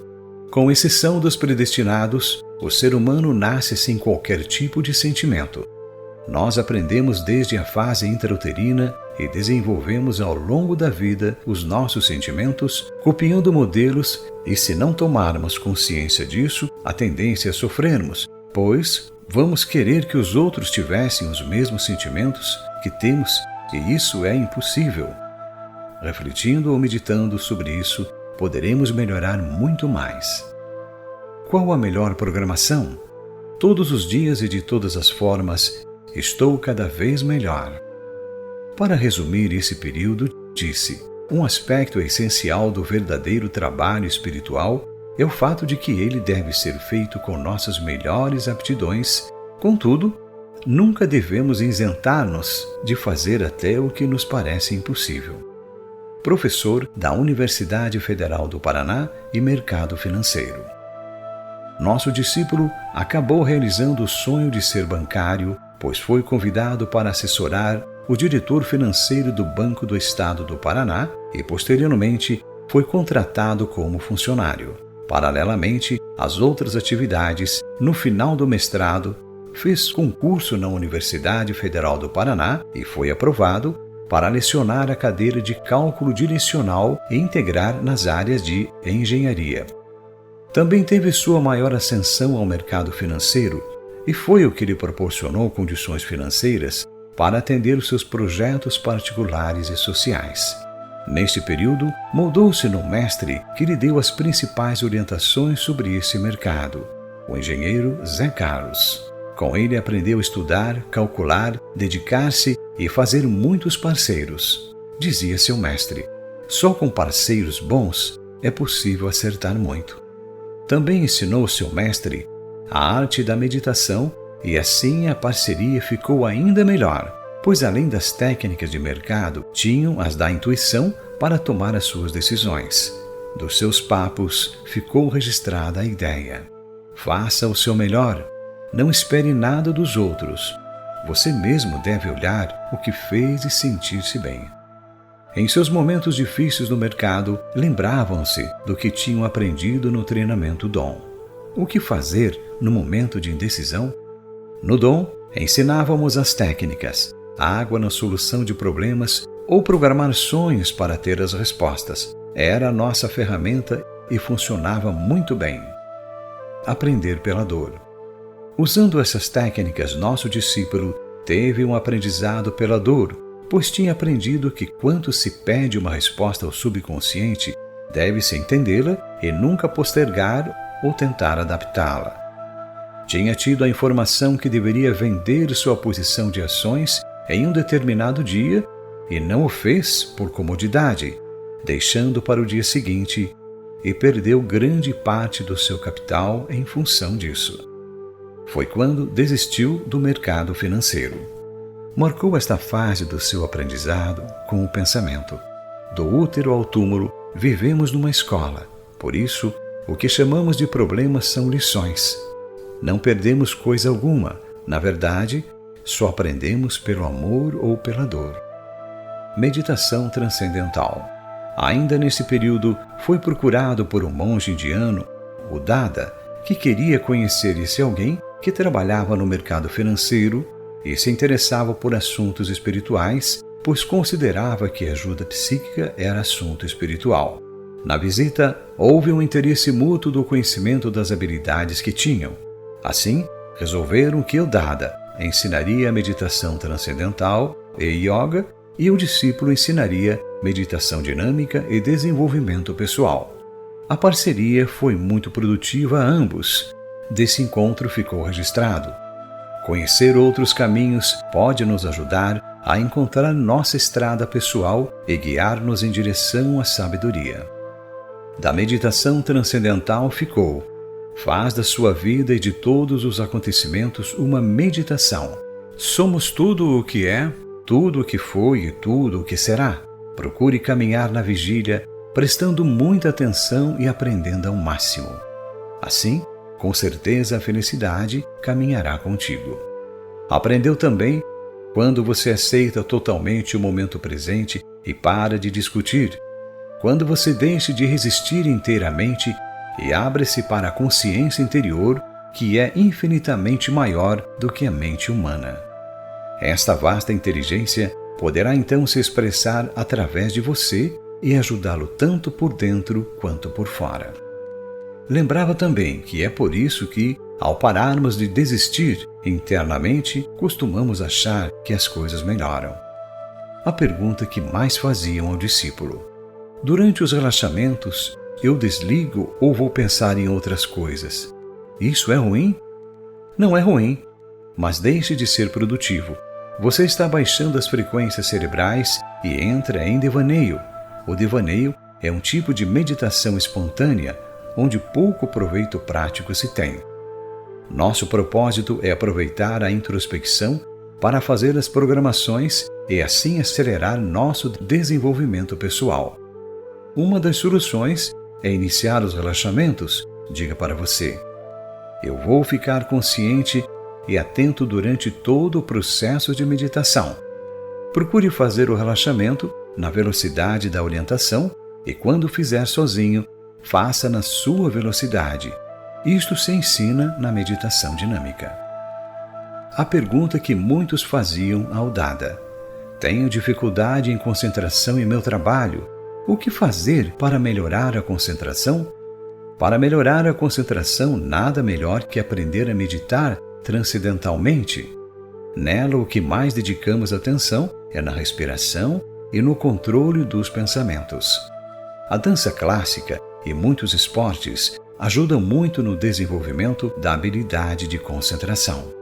Com exceção dos predestinados, o ser humano nasce sem qualquer tipo de sentimento. Nós aprendemos desde a fase intrauterina e desenvolvemos ao longo da vida os nossos sentimentos, copiando modelos, e se não tomarmos consciência disso, a tendência é sofrermos, pois vamos querer que os outros tivessem os mesmos sentimentos que temos, e isso é impossível. Refletindo ou meditando sobre isso, poderemos melhorar muito mais. Qual a melhor programação? Todos os dias e de todas as formas, estou cada vez melhor. Para resumir esse período, disse: um aspecto essencial do verdadeiro trabalho espiritual é o fato de que ele deve ser feito com nossas melhores aptidões. Contudo, nunca devemos isentar-nos de fazer até o que nos parece impossível. Professor da Universidade Federal do Paraná e Mercado Financeiro. Nosso discípulo acabou realizando o sonho de ser bancário, pois foi convidado para assessorar o diretor financeiro do Banco do Estado do Paraná e, posteriormente, foi contratado como funcionário. Paralelamente às outras atividades, no final do mestrado, fez concurso na Universidade Federal do Paraná e foi aprovado para lecionar a cadeira de cálculo direcional e integrar nas áreas de engenharia. Também teve sua maior ascensão ao mercado financeiro e foi o que lhe proporcionou condições financeiras para atender os seus projetos particulares e sociais. Neste período, moldou-se no mestre que lhe deu as principais orientações sobre esse mercado, o engenheiro Zé Carlos. Com ele aprendeu a estudar, calcular, dedicar-se e fazer muitos parceiros. Dizia seu mestre: só com parceiros bons é possível acertar muito. Também ensinou seu mestre a arte da meditação, e assim a parceria ficou ainda melhor, pois além das técnicas de mercado, tinham as da intuição para tomar as suas decisões. Dos seus papos ficou registrada a ideia: faça o seu melhor, não espere nada dos outros. Você mesmo deve olhar o que fez e sentir-se bem. Em seus momentos difíceis no mercado, lembravam-se do que tinham aprendido no treinamento Dom. O que fazer no momento de indecisão? No Dom, ensinávamos as técnicas, água na solução de problemas ou programar sonhos para ter as respostas. Era a nossa ferramenta e funcionava muito bem. Aprender pela dor. Usando essas técnicas, nosso discípulo teve um aprendizado pela dor, pois tinha aprendido que quando se pede uma resposta ao subconsciente, deve-se entendê-la e nunca postergar ou tentar adaptá-la. Tinha tido a informação que deveria vender sua posição de ações em um determinado dia e não o fez por comodidade, deixando para o dia seguinte, e perdeu grande parte do seu capital em função disso. Foi quando desistiu do mercado financeiro. Marcou esta fase do seu aprendizado com o pensamento: do útero ao túmulo, vivemos numa escola. Por isso, o que chamamos de problemas são lições. Não perdemos coisa alguma. Na verdade, só aprendemos pelo amor ou pela dor. Meditação transcendental. Ainda nesse período, foi procurado por um monge indiano, o Dada, que queria conhecer esse alguém que trabalhava no mercado financeiro e se interessava por assuntos espirituais, pois considerava que ajuda psíquica era assunto espiritual. Na visita, houve um interesse mútuo do conhecimento das habilidades que tinham. Assim, resolveram que o Dada ensinaria a meditação transcendental e yoga e o discípulo ensinaria meditação dinâmica e desenvolvimento pessoal. A parceria foi muito produtiva a ambos. Desse encontro ficou registrado: conhecer outros caminhos pode nos ajudar a encontrar nossa estrada pessoal e guiar-nos em direção à sabedoria. Da meditação transcendental ficou: faz da sua vida e de todos os acontecimentos uma meditação. Somos tudo o que é, tudo o que foi e tudo o que será. Procure caminhar na vigília, prestando muita atenção e aprendendo ao máximo. Assim, com certeza a felicidade caminhará contigo. Aprendeu também quando você aceita totalmente o momento presente e para de discutir, quando você deixa de resistir inteiramente e abre-se para a consciência interior, que é infinitamente maior do que a mente humana. Esta vasta inteligência poderá então se expressar através de você e ajudá-lo tanto por dentro quanto por fora. Lembrava também que é por isso que, ao pararmos de desistir internamente, costumamos achar que as coisas melhoram. A pergunta que mais faziam ao discípulo: durante os relaxamentos, eu desligo ou vou pensar em outras coisas? Isso é ruim? Não é ruim, mas deixe de ser produtivo. Você está baixando as frequências cerebrais e entra em devaneio. O devaneio é um tipo de meditação espontânea, onde pouco proveito prático se tem. Nosso propósito é aproveitar a introspecção para fazer as programações e assim acelerar nosso desenvolvimento pessoal. Uma das soluções é iniciar os relaxamentos. Diga para você: eu vou ficar consciente e atento durante todo o processo de meditação. Procure fazer o relaxamento na velocidade da orientação e, quando fizer sozinho, faça na sua velocidade. Isto se ensina na meditação dinâmica. A pergunta que muitos faziam ao Dada: tenho dificuldade em concentração em meu trabalho. O que fazer para melhorar a concentração? Para melhorar a concentração, nada melhor que aprender a meditar transcendentalmente. Nela, o que mais dedicamos atenção é na respiração e no controle dos pensamentos. A dança clássica e muitos esportes ajudam muito no desenvolvimento da habilidade de concentração.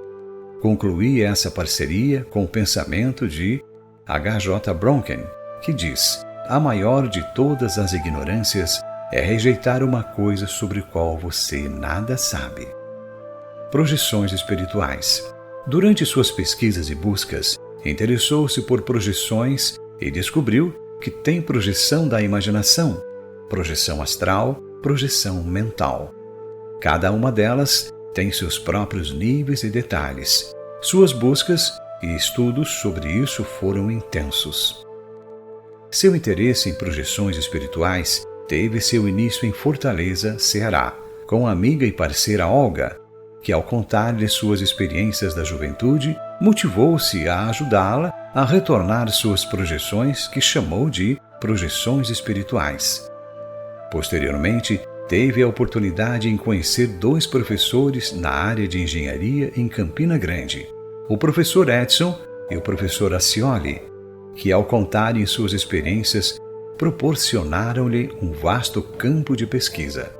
Concluí essa parceria com o pensamento de H.J. Bronken, que diz: a maior de todas as ignorâncias é rejeitar uma coisa sobre a qual você nada sabe. Projeções espirituais. Durante suas pesquisas e buscas, interessou-se por projeções e descobriu que tem projeção da imaginação, projeção astral, projeção mental. Cada uma delas tem seus próprios níveis e detalhes. Suas buscas e estudos sobre isso foram intensos. Seu interesse em projeções espirituais teve seu início em Fortaleza, Ceará, com a amiga e parceira Olga, que, ao contar-lhe suas experiências da juventude, motivou-se a ajudá-la a retornar suas projeções, que chamou de projeções espirituais. Posteriormente, teve a oportunidade em conhecer 2 professores na área de engenharia em Campina Grande, o professor Edson e o professor Acioli, que, ao contarem suas experiências, proporcionaram-lhe um vasto campo de pesquisa.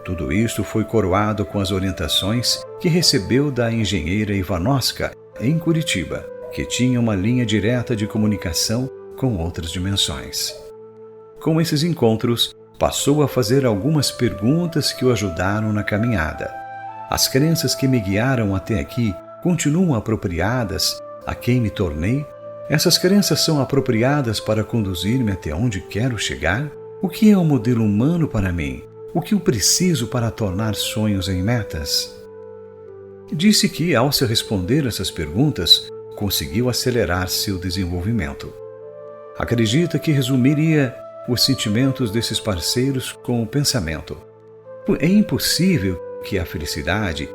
Tudo isto foi coroado com as orientações que recebeu da engenheira Ivanoska, em Curitiba, que tinha uma linha direta de comunicação com outras dimensões. Com esses encontros, passou a fazer algumas perguntas que o ajudaram na caminhada. As crenças que me guiaram até aqui continuam apropriadas a quem me tornei? Essas crenças são apropriadas para conduzir-me até onde quero chegar? O que é um modelo humano para mim? O que eu preciso para tornar sonhos em metas? Disse que, ao se responder essas perguntas, conseguiu acelerar seu desenvolvimento. Acredita que resumiria os sentimentos desses parceiros com o pensamento: é impossível que a felicidade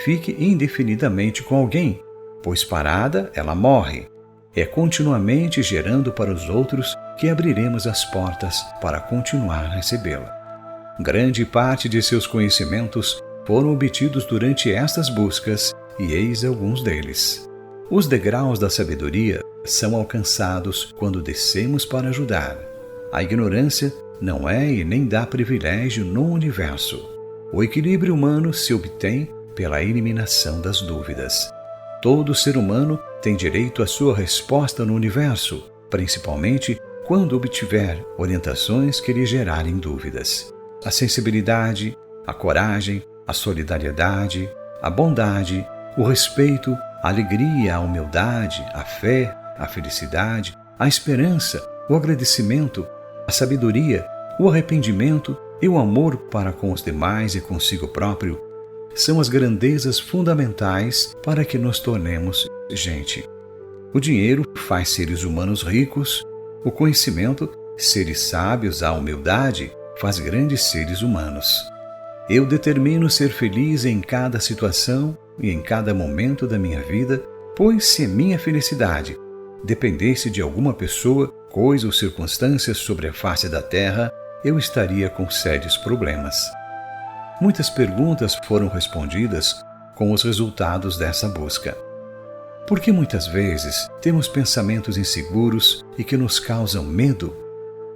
fique indefinidamente com alguém, pois parada ela morre. É continuamente gerando para os outros que abriremos as portas para continuar a recebê-la. Grande parte de seus conhecimentos foram obtidos durante estas buscas, e eis alguns deles. Os degraus da sabedoria são alcançados quando descemos para ajudar. A ignorância não é e nem dá privilégio no universo. O equilíbrio humano se obtém pela eliminação das dúvidas. Todo ser humano tem direito à sua resposta no universo, principalmente quando obtiver orientações que lhe gerarem dúvidas. A sensibilidade, a coragem, a solidariedade, a bondade, o respeito, a alegria, a humildade, a fé, a felicidade, a esperança, o agradecimento, a sabedoria, o arrependimento e o amor para com os demais e consigo próprio são as grandezas fundamentais para que nos tornemos gente. O dinheiro faz seres humanos ricos, o conhecimento, seres sábios, a humildade faz grandes seres humanos. Eu determino ser feliz em cada situação e em cada momento da minha vida, pois se minha felicidade dependesse de alguma pessoa, coisa ou circunstâncias sobre a face da terra, eu estaria com sérios problemas. Muitas perguntas foram respondidas com os resultados dessa busca. Porque muitas vezes temos pensamentos inseguros e que nos causam medo?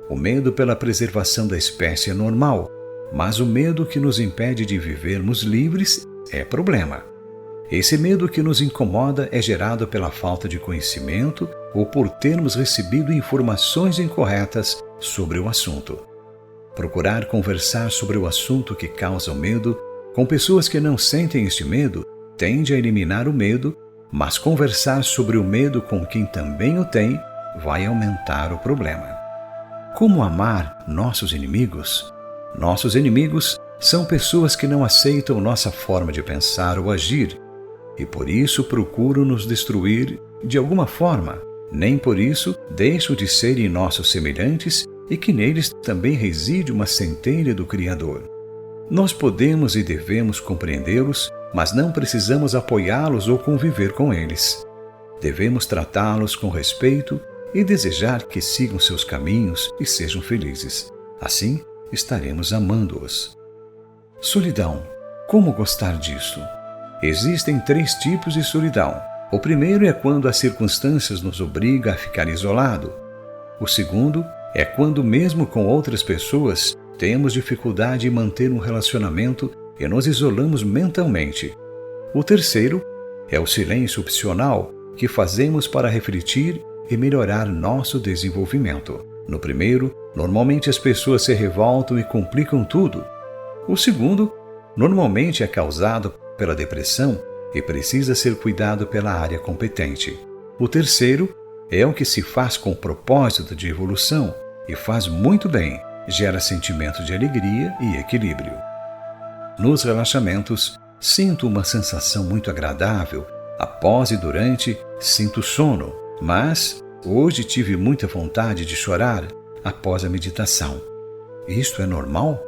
O medo pela preservação da espécie é normal, mas o medo que nos impede de vivermos livres é problema. Esse medo que nos incomoda é gerado pela falta de conhecimento ou por termos recebido informações incorretas sobre o assunto. Procurar conversar sobre o assunto que causa o medo com pessoas que não sentem este medo tende a eliminar o medo, mas conversar sobre o medo com quem também o tem vai aumentar o problema. Como amar nossos inimigos? Nossos inimigos são pessoas que não aceitam nossa forma de pensar ou agir e por isso procuram nos destruir de alguma forma. Nem por isso deixam de serem nossos semelhantes e que neles também reside uma centelha do Criador. Nós podemos e devemos compreendê-los, mas não precisamos apoiá-los ou conviver com eles. Devemos tratá-los com respeito e desejar que sigam seus caminhos e sejam felizes. Assim, estaremos amando-os. Solidão. Como gostar disso? Existem 3 tipos de solidão. O primeiro é quando as circunstâncias nos obrigam a ficar isolado. O segundo é quando, mesmo com outras pessoas, temos dificuldade em manter um relacionamento e nos isolamos mentalmente. O terceiro é o silêncio opcional que fazemos para refletir e melhorar nosso desenvolvimento. No primeiro, normalmente as pessoas se revoltam e complicam tudo. O segundo, normalmente é causado pela depressão e precisa ser cuidado pela área competente. O terceiro é o que se faz com propósito de evolução e faz muito bem, gera sentimento de alegria e equilíbrio. Nos relaxamentos, sinto uma sensação muito agradável. Após e durante, sinto sono, mas hoje tive muita vontade de chorar após a meditação. Isto é normal?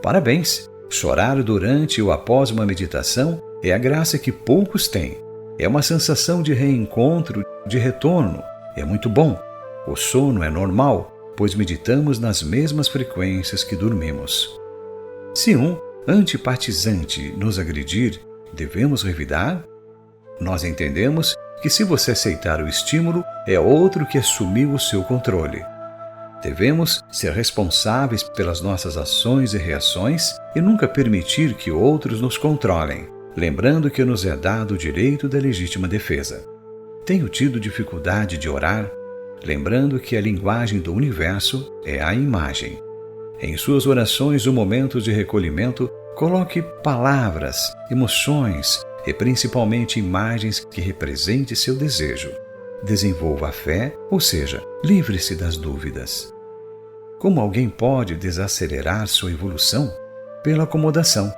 Parabéns! Chorar durante ou após uma meditação é a graça que poucos têm. É uma sensação de reencontro, de retorno. É muito bom. O sono é normal, pois meditamos nas mesmas frequências que dormimos. Se um antipatizante nos agredir, devemos revidar? Nós entendemos que se você aceitar o estímulo, é outro que assumiu o seu controle. Devemos ser responsáveis pelas nossas ações e reações e nunca permitir que outros nos controlem, lembrando que nos é dado o direito da legítima defesa. Tenho tido dificuldade de orar, lembrando que a linguagem do universo é a imagem. Em suas orações ou momentos de recolhimento, coloque palavras, emoções e principalmente imagens que representem seu desejo. Desenvolva a fé, ou seja, livre-se das dúvidas. Como alguém pode desacelerar sua evolução? Pela acomodação.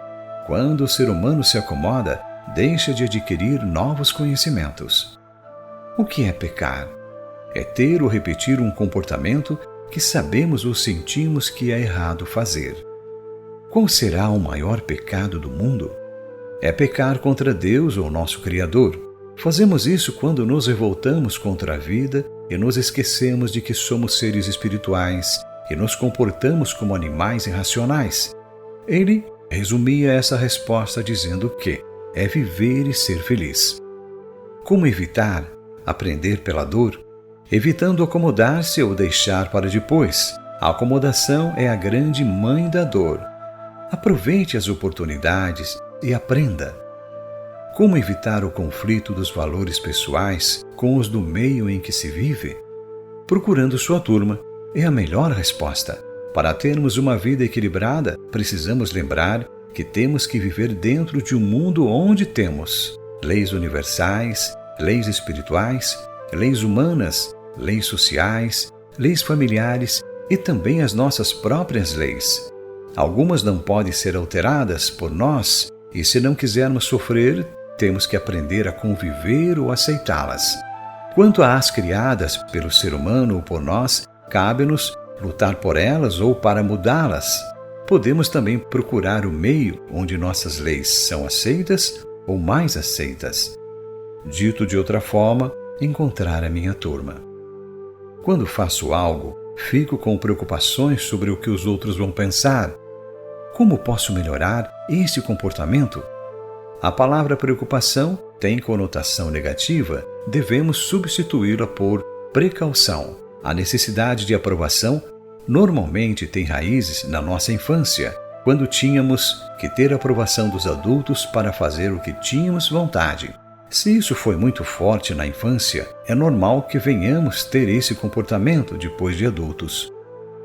Quando o ser humano se acomoda, deixa de adquirir novos conhecimentos. O que é pecar? É ter ou repetir um comportamento que sabemos ou sentimos que é errado fazer. Qual será o maior pecado do mundo? É pecar contra Deus ou nosso Criador. Fazemos isso quando nos revoltamos contra a vida e nos esquecemos de que somos seres espirituais e nos comportamos como animais irracionais. Ele resumia essa resposta dizendo que é viver e ser feliz. Como evitar? Aprender pela dor, evitando acomodar-se ou deixar para depois. A acomodação é a grande mãe da dor. Aproveite as oportunidades e aprenda. Como evitar o conflito dos valores pessoais com os do meio em que se vive? Procurando sua turma é a melhor resposta. Para termos uma vida equilibrada, precisamos lembrar que temos que viver dentro de um mundo onde temos leis universais, leis espirituais, leis humanas, leis sociais, leis familiares e também as nossas próprias leis. Algumas não podem ser alteradas por nós e, se não quisermos sofrer, temos que aprender a conviver ou aceitá-las. Quanto às criadas pelo ser humano ou por nós, cabe-nos lutar por elas ou para mudá-las. Podemos também procurar o meio onde nossas leis são aceitas ou mais aceitas. Dito de outra forma, encontrar a minha turma. Quando faço algo, fico com preocupações sobre o que os outros vão pensar. Como posso melhorar esse comportamento? A palavra preocupação tem conotação negativa, devemos substituí-la por precaução. A necessidade de aprovação normalmente tem raízes na nossa infância, quando tínhamos que ter a aprovação dos adultos para fazer o que tínhamos vontade. Se isso foi muito forte na infância, é normal que venhamos ter esse comportamento depois de adultos.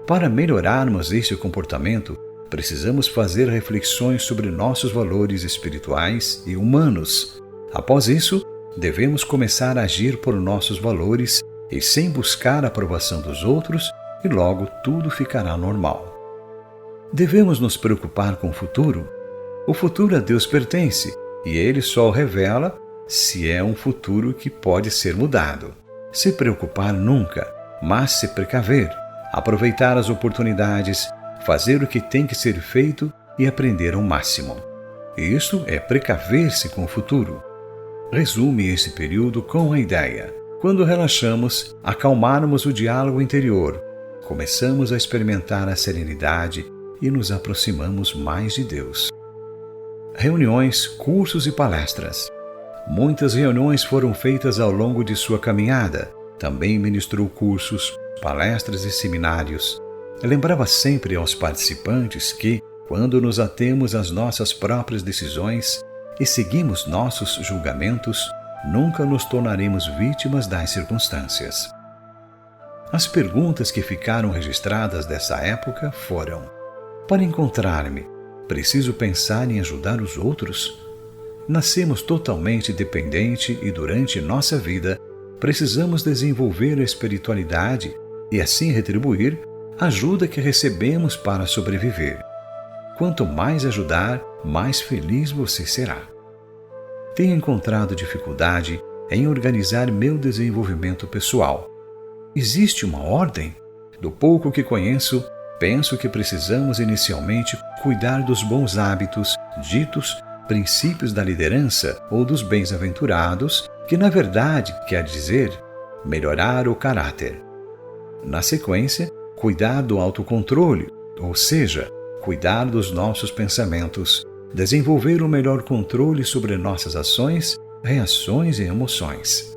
Para melhorarmos esse comportamento, precisamos fazer reflexões sobre nossos valores espirituais e humanos. Após isso, devemos começar a agir por nossos valores e sem buscar a aprovação dos outros, e logo tudo ficará normal. Devemos nos preocupar com o futuro. O futuro a Deus pertence e Ele só o revela se é um futuro que pode ser mudado. Se preocupar nunca, mas se precaver, aproveitar as oportunidades, fazer o que tem que ser feito e aprender ao máximo. Isso é precaver-se com o futuro. Resume esse período com a ideia: quando relaxamos, acalmarmos o diálogo interior, começamos a experimentar a serenidade e nos aproximamos mais de Deus. Reuniões, cursos e palestras. Muitas reuniões foram feitas ao longo de sua caminhada. Também ministrou cursos, palestras e seminários. Lembrava sempre aos participantes que, quando nos atemos às nossas próprias decisões e seguimos nossos julgamentos, nunca nos tornaremos vítimas das circunstâncias. As perguntas que ficaram registradas dessa época foram: para encontrar-me, preciso pensar em ajudar os outros? Nascemos totalmente dependentes e durante nossa vida precisamos desenvolver a espiritualidade e assim retribuir a ajuda que recebemos para sobreviver. Quanto mais ajudar, mais feliz você será. Tenho encontrado dificuldade em organizar meu desenvolvimento pessoal. Existe uma ordem? Do pouco que conheço, penso que precisamos inicialmente cuidar dos bons hábitos, ditos princípios da liderança ou dos bens-aventurados, que na verdade quer dizer melhorar o caráter. Na sequência, cuidar do autocontrole, ou seja, cuidar dos nossos pensamentos, desenvolver um melhor controle sobre nossas ações, reações e emoções.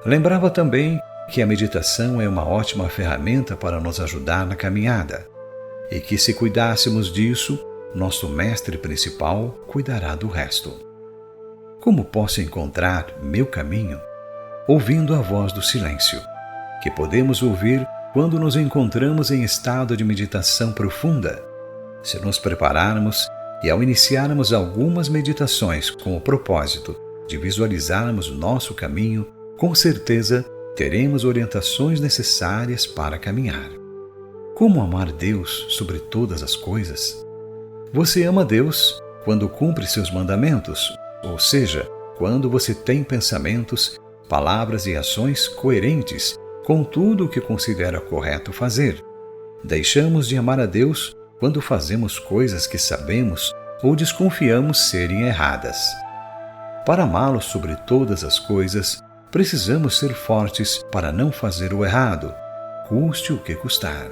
Lembrava também que a meditação é uma ótima ferramenta para nos ajudar na caminhada, e que se cuidássemos disso, nosso mestre principal cuidará do resto. Como posso encontrar meu caminho? Ouvindo a voz do silêncio, que podemos ouvir quando nos encontramos em estado de meditação profunda. Se nos prepararmos e ao iniciarmos algumas meditações com o propósito de visualizarmos nosso caminho, com certeza teremos orientações necessárias para caminhar. Como amar Deus sobre todas as coisas? Você ama Deus quando cumpre seus mandamentos, ou seja, quando você tem pensamentos, palavras e ações coerentes com tudo o que considera correto fazer. Deixamos de amar a Deus quando fazemos coisas que sabemos ou desconfiamos serem erradas. Para amá-lo sobre todas as coisas, precisamos ser fortes para não fazer o errado, custe o que custar.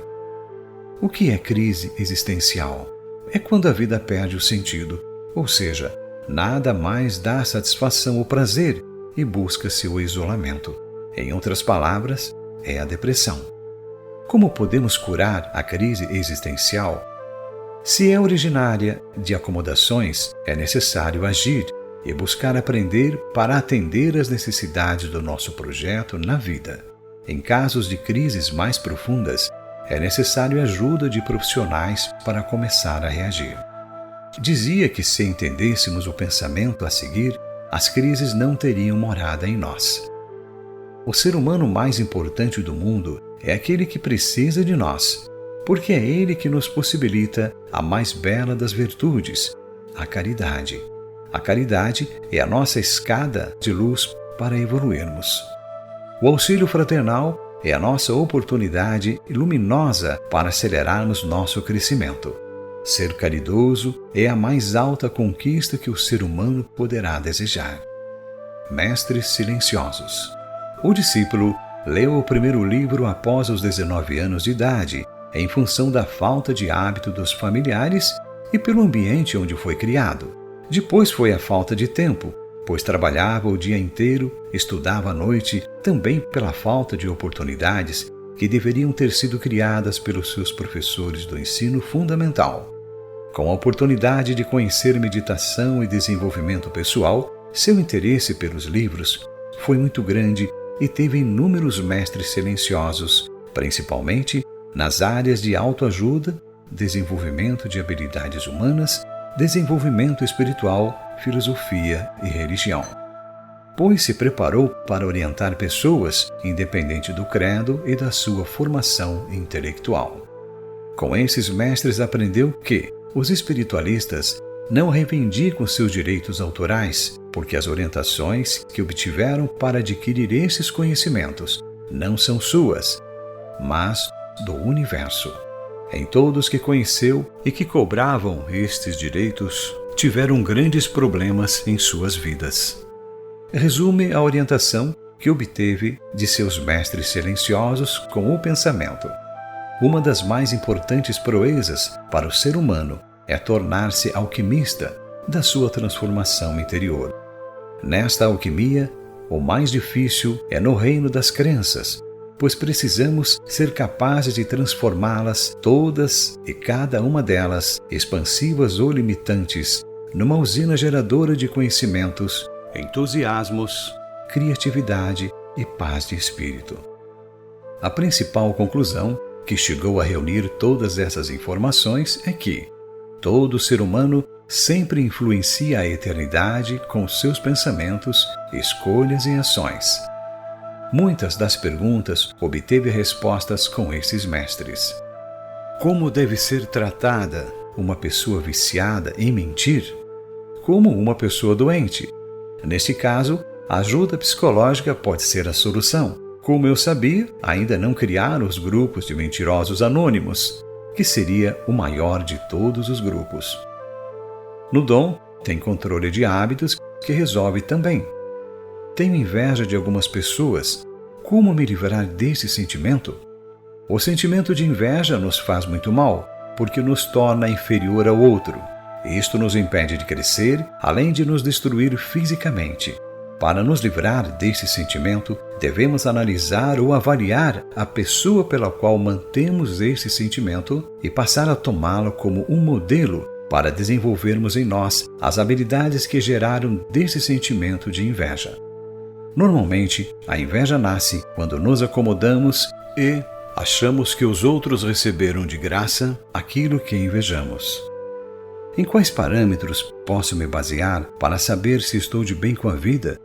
O que é crise existencial? É quando a vida perde o sentido, ou seja, nada mais dá satisfação ou prazer e busca-se o isolamento. Em outras palavras, é a depressão. Como podemos curar a crise existencial? Se é originária de acomodações, é necessário agir e buscar aprender para atender às necessidades do nosso projeto na vida. Em casos de crises mais profundas, é necessário a ajuda de profissionais para começar a reagir. Dizia que se entendêssemos o pensamento a seguir, as crises não teriam morada em nós. O ser humano mais importante do mundo é aquele que precisa de nós, porque é ele que nos possibilita a mais bela das virtudes, a caridade. A caridade é a nossa escada de luz para evoluirmos. O auxílio fraternal é a nossa oportunidade luminosa para acelerarmos nosso crescimento. Ser caridoso é a mais alta conquista que o ser humano poderá desejar. Mestres silenciosos. O discípulo leu o primeiro livro após os 19 anos de idade, em função da falta de hábito dos familiares e pelo ambiente onde foi criado. Depois foi a falta de tempo, pois trabalhava o dia inteiro, estudava à noite, também pela falta de oportunidades que deveriam ter sido criadas pelos seus professores do ensino fundamental. Com a oportunidade de conhecer meditação e desenvolvimento pessoal, seu interesse pelos livros foi muito grande e teve inúmeros mestres silenciosos, principalmente nas áreas de autoajuda, desenvolvimento de habilidades humanas, desenvolvimento espiritual, filosofia e religião. Pois se preparou para orientar pessoas, independente do credo e da sua formação intelectual. Com esses mestres aprendeu que os espiritualistas não reivindicam seus direitos autorais, porque as orientações que obtiveram para adquirir esses conhecimentos não são suas, mas do universo. Em todos que conheceu e que cobravam estes direitos, tiveram grandes problemas em suas vidas. Resume a orientação que obteve de seus mestres silenciosos com o pensamento. Uma das mais importantes proezas para o ser humano é tornar-se alquimista da sua transformação interior. Nesta alquimia, o mais difícil é no reino das crenças, pois precisamos ser capazes de transformá-las todas e cada uma delas, expansivas ou limitantes, numa usina geradora de conhecimentos, entusiasmos, criatividade e paz de espírito. A principal conclusão que chegou a reunir todas essas informações é que todo ser humano sempre influencia a eternidade com seus pensamentos, escolhas e ações. Muitas das perguntas obteve respostas com esses mestres. Como deve ser tratada uma pessoa viciada em mentir? Como uma pessoa doente. Neste caso, a ajuda psicológica pode ser a solução. Como eu sabia, ainda não criaram os grupos de mentirosos anônimos, que seria o maior de todos os grupos. No dom, tem controle de hábitos que resolve também. Tenho inveja de algumas pessoas. Como me livrar desse sentimento? O sentimento de inveja nos faz muito mal, porque nos torna inferior ao outro. Isto nos impede de crescer, além de nos destruir fisicamente. Para nos livrar desse sentimento, devemos analisar ou avaliar a pessoa pela qual mantemos esse sentimento e passar a tomá-lo como um modelo para desenvolvermos em nós as habilidades que geraram desse sentimento de inveja. Normalmente, a inveja nasce quando nos acomodamos e achamos que os outros receberam de graça aquilo que invejamos. Em quais parâmetros posso me basear para saber se estou de bem com a vida?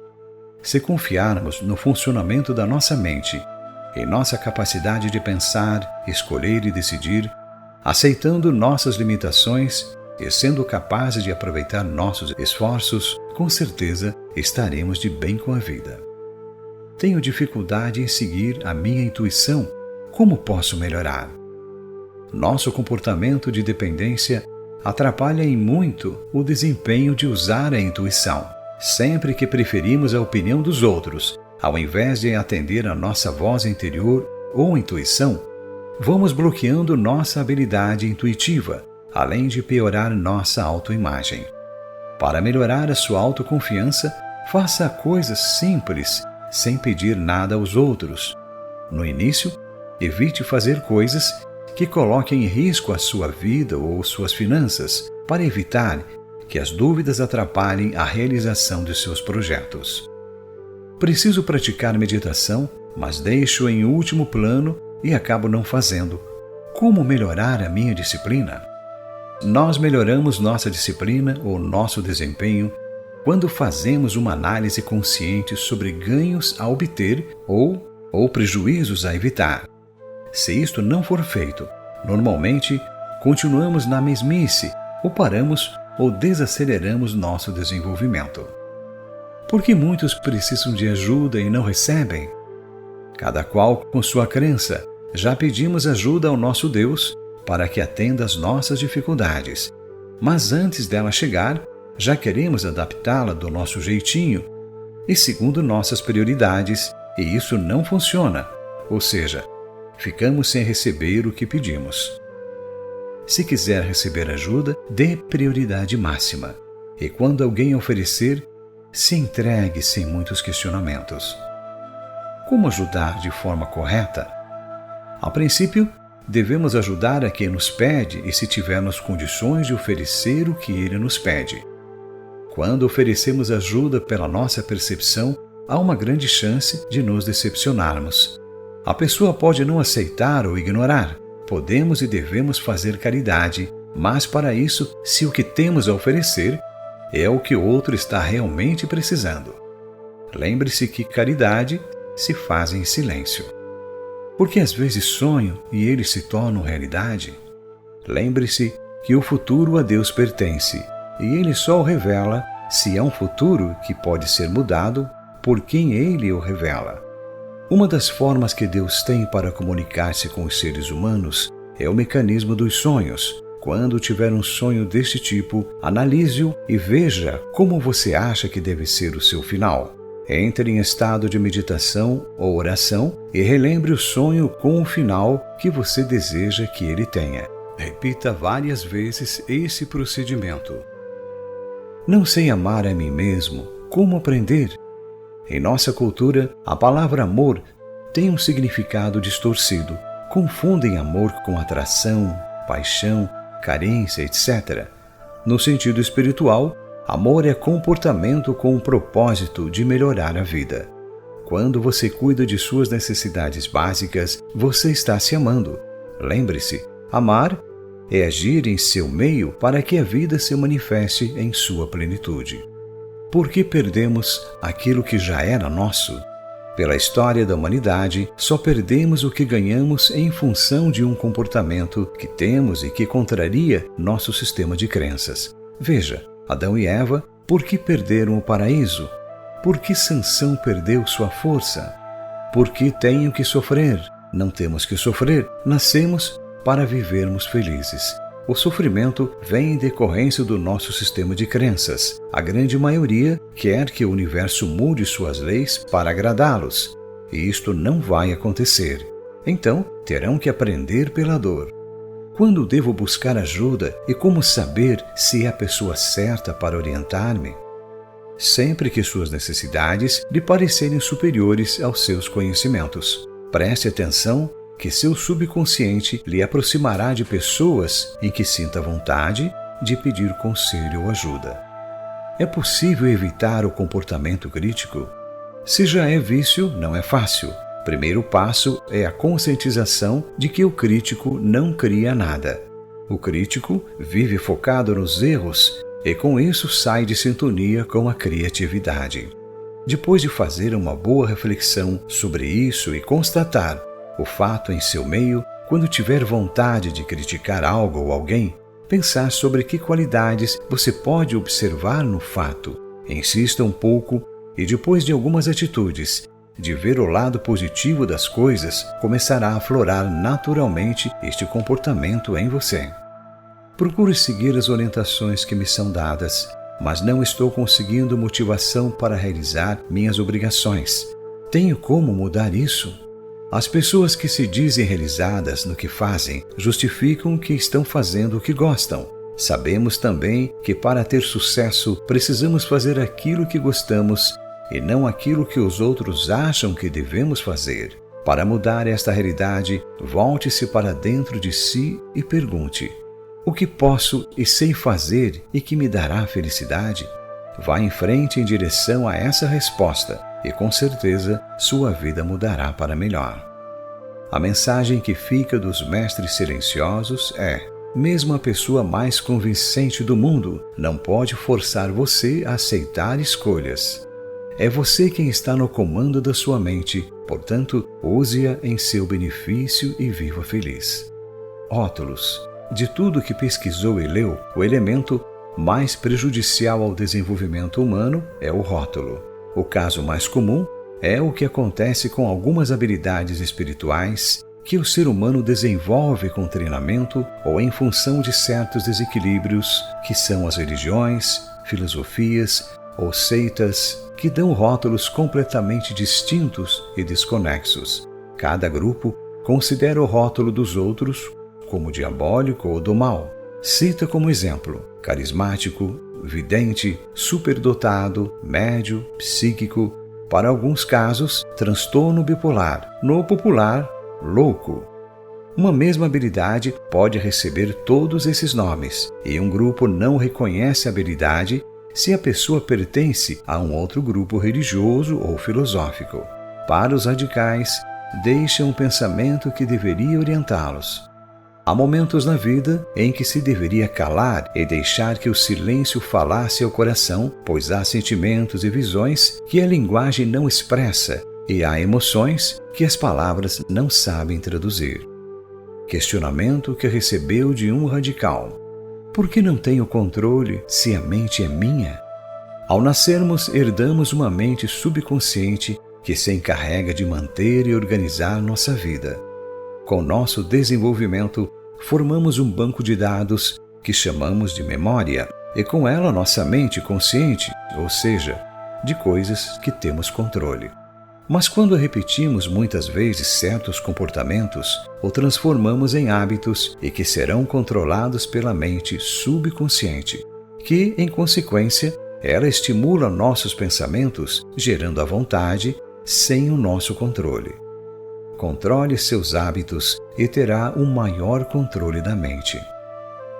Se confiarmos no funcionamento da nossa mente, em nossa capacidade de pensar, escolher e decidir, aceitando nossas limitações e sendo capazes de aproveitar nossos esforços, com certeza estaremos de bem com a vida. Tenho dificuldade em seguir a minha intuição. Como posso melhorar? Nosso comportamento de dependência atrapalha em muito o desempenho de usar a intuição. Sempre que preferimos a opinião dos outros, ao invés de atender a nossa voz interior ou intuição, vamos bloqueando nossa habilidade intuitiva, além de piorar nossa autoimagem. Para melhorar a sua autoconfiança, faça coisas simples, sem pedir nada aos outros. No início, evite fazer coisas que coloquem em risco a sua vida ou suas finanças, para evitar que as dúvidas atrapalhem a realização de seus projetos. Preciso praticar meditação, mas deixo em último plano e acabo não fazendo. Como melhorar a minha disciplina? Nós melhoramos nossa disciplina ou nosso desempenho quando fazemos uma análise consciente sobre ganhos a obter ou prejuízos a evitar. Se isto não for feito, normalmente continuamos na mesmice ou paramos ou desaceleramos nosso desenvolvimento. Por que muitos precisam de ajuda e não recebem? Cada qual com sua crença. Já pedimos ajuda ao nosso Deus para que atenda às nossas dificuldades, mas antes dela chegar, já queremos adaptá-la do nosso jeitinho e segundo nossas prioridades, e isso não funciona, ou seja, ficamos sem receber o que pedimos. Se quiser receber ajuda, dê prioridade máxima, e quando alguém oferecer, se entregue sem muitos questionamentos. Como ajudar de forma correta? A princípio, devemos ajudar a quem nos pede e se tivermos condições de oferecer o que ele nos pede. Quando oferecemos ajuda pela nossa percepção, há uma grande chance de nos decepcionarmos. A pessoa pode não aceitar ou ignorar. Podemos e devemos fazer caridade, mas para isso, se o que temos a oferecer é o que o outro está realmente precisando. Lembre-se que caridade se faz em silêncio. Porque às vezes sonho e eles se tornam realidade. Lembre-se que o futuro a Deus pertence e Ele só o revela se é um futuro que pode ser mudado por quem Ele o revela. Uma das formas que Deus tem para comunicar-se com os seres humanos é o mecanismo dos sonhos. Quando tiver um sonho deste tipo, analise-o e veja como você acha que deve ser o seu final. Entre em estado de meditação ou oração e relembre o sonho com o final que você deseja que ele tenha. Repita várias vezes esse procedimento. Não sei amar a mim mesmo. Como aprender? Em nossa cultura, a palavra amor tem um significado distorcido. Confundem amor com atração, paixão, carência, etc. No sentido espiritual, amor é comportamento com o propósito de melhorar a vida. Quando você cuida de suas necessidades básicas, você está se amando. Lembre-se, amar é agir em seu meio para que a vida se manifeste em sua plenitude. Por que perdemos aquilo que já era nosso? Pela história da humanidade, só perdemos o que ganhamos em função de um comportamento que temos e que contraria nosso sistema de crenças. Veja, Adão e Eva, por que perderam o paraíso? Por que Sansão perdeu sua força? Por que tenho que sofrer? Não temos que sofrer, nascemos para vivermos felizes. O sofrimento vem em decorrência do nosso sistema de crenças. A grande maioria quer que o universo mude suas leis para agradá-los, e isto não vai acontecer. Então, terão que aprender pela dor. Quando devo buscar ajuda e como saber se é a pessoa certa para orientar-me? Sempre que suas necessidades lhe parecerem superiores aos seus conhecimentos. Preste atenção que seu subconsciente lhe aproximará de pessoas em que sinta vontade de pedir conselho ou ajuda. É possível evitar o comportamento crítico? Se já é vício, não é fácil. Primeiro passo é a conscientização de que o crítico não cria nada. O crítico vive focado nos erros e com isso sai de sintonia com a criatividade. Depois de fazer uma boa reflexão sobre isso e constatar o fato em seu meio, quando tiver vontade de criticar algo ou alguém, pensar sobre que qualidades você pode observar no fato. Insista um pouco e depois de algumas atitudes, de ver o lado positivo das coisas, começará a aflorar naturalmente este comportamento em você. Procure seguir as orientações que me são dadas, mas não estou conseguindo motivação para realizar minhas obrigações. Tenho como mudar isso? As pessoas que se dizem realizadas no que fazem justificam que estão fazendo o que gostam. Sabemos também que para ter sucesso precisamos fazer aquilo que gostamos e não aquilo que os outros acham que devemos fazer. Para mudar esta realidade, volte-se para dentro de si e pergunte: o que posso e sei fazer e que me dará felicidade? Vá em frente em direção a essa resposta e com certeza sua vida mudará para melhor. A mensagem que fica dos mestres silenciosos é: mesmo a pessoa mais convincente do mundo não pode forçar você a aceitar escolhas. É você quem está no comando da sua mente, portanto, use-a em seu benefício e viva feliz. Rótulos. De tudo que pesquisou e leu, o elemento mais prejudicial ao desenvolvimento humano é o rótulo. O caso mais comum é o que acontece com algumas habilidades espirituais que o ser humano desenvolve com treinamento ou em função de certos desequilíbrios que são as religiões, filosofias ou seitas que dão rótulos completamente distintos e desconexos. Cada grupo considera o rótulo dos outros como diabólico ou do mal. Cita como exemplo carismático, vidente, superdotado, médio, psíquico, para alguns casos, transtorno bipolar, no popular, louco. Uma mesma habilidade pode receber todos esses nomes, e um grupo não reconhece a habilidade se a pessoa pertence a um outro grupo religioso ou filosófico. Para os radicais, deixam um pensamento que deveria orientá-los. Há momentos na vida em que se deveria calar e deixar que o silêncio falasse ao coração, pois há sentimentos e visões que a linguagem não expressa e há emoções que as palavras não sabem traduzir. Questionamento que recebeu de um radical: por que não tenho controle se a mente é minha? Ao nascermos, herdamos uma mente subconsciente que se encarrega de manter e organizar nossa vida. Com nosso desenvolvimento, formamos um banco de dados que chamamos de memória, e com ela nossa mente consciente, ou seja, de coisas que temos controle. Mas quando repetimos muitas vezes certos comportamentos, o transformamos em hábitos e que serão controlados pela mente subconsciente, que, em consequência, ela estimula nossos pensamentos, gerando a vontade sem o nosso controle. Controle seus hábitos e terá um maior controle da mente.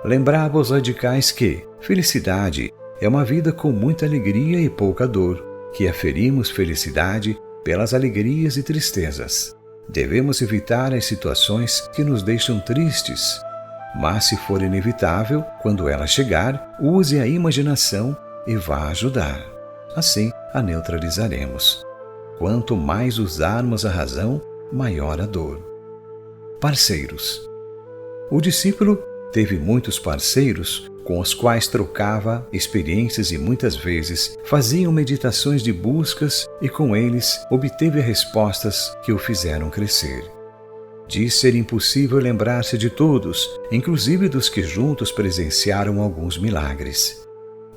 Lembrava os radicais que felicidade é uma vida com muita alegria e pouca dor, que aferimos felicidade pelas alegrias e tristezas. Devemos evitar as situações que nos deixam tristes, mas se for inevitável, quando ela chegar, use a imaginação e vá ajudar. Assim a neutralizaremos. Quanto mais usarmos a razão, maior a dor. Parceiros. O discípulo teve muitos parceiros com os quais trocava experiências e muitas vezes faziam meditações de buscas e com eles obteve respostas que o fizeram crescer. Diz ser impossível lembrar-se de todos, inclusive dos que juntos presenciaram alguns milagres.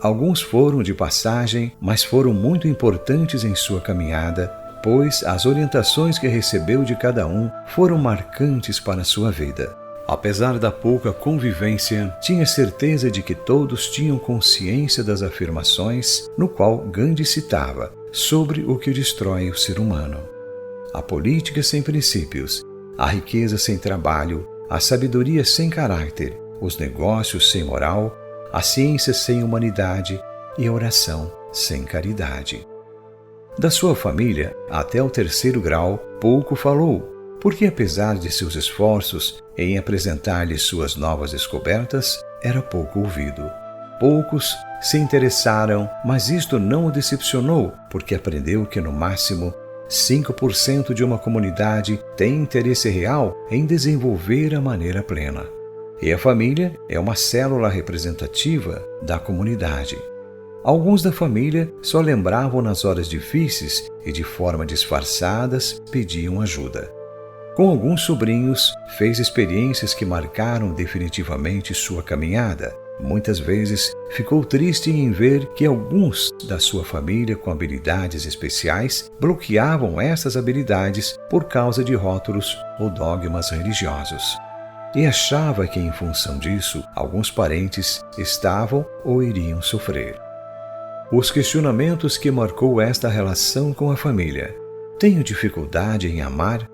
Alguns foram de passagem, mas foram muito importantes em sua caminhada, pois as orientações que recebeu de cada um foram marcantes para a sua vida. Apesar da pouca convivência, tinha certeza de que todos tinham consciência das afirmações no qual Gandhi citava sobre o que destrói o ser humano. A política sem princípios, a riqueza sem trabalho, a sabedoria sem caráter, os negócios sem moral, a ciência sem humanidade e a oração sem caridade. Da sua família, até o 3º grau, pouco falou, porque apesar de seus esforços em apresentar-lhe suas novas descobertas, era pouco ouvido. Poucos se interessaram, mas isto não o decepcionou, porque aprendeu que no máximo 5% de uma comunidade tem interesse real em desenvolver a maneira plena. E a família é uma célula representativa da comunidade. Alguns da família só lembravam nas horas difíceis e, de forma disfarçadas, pediam ajuda. Com alguns sobrinhos, fez experiências que marcaram definitivamente sua caminhada. Muitas vezes ficou triste em ver que alguns da sua família com habilidades especiais bloqueavam essas habilidades por causa de rótulos ou dogmas religiosos. E achava que, em função disso, alguns parentes estavam ou iriam sofrer. Os questionamentos que marcou esta relação com a família. Tenho dificuldade em amar?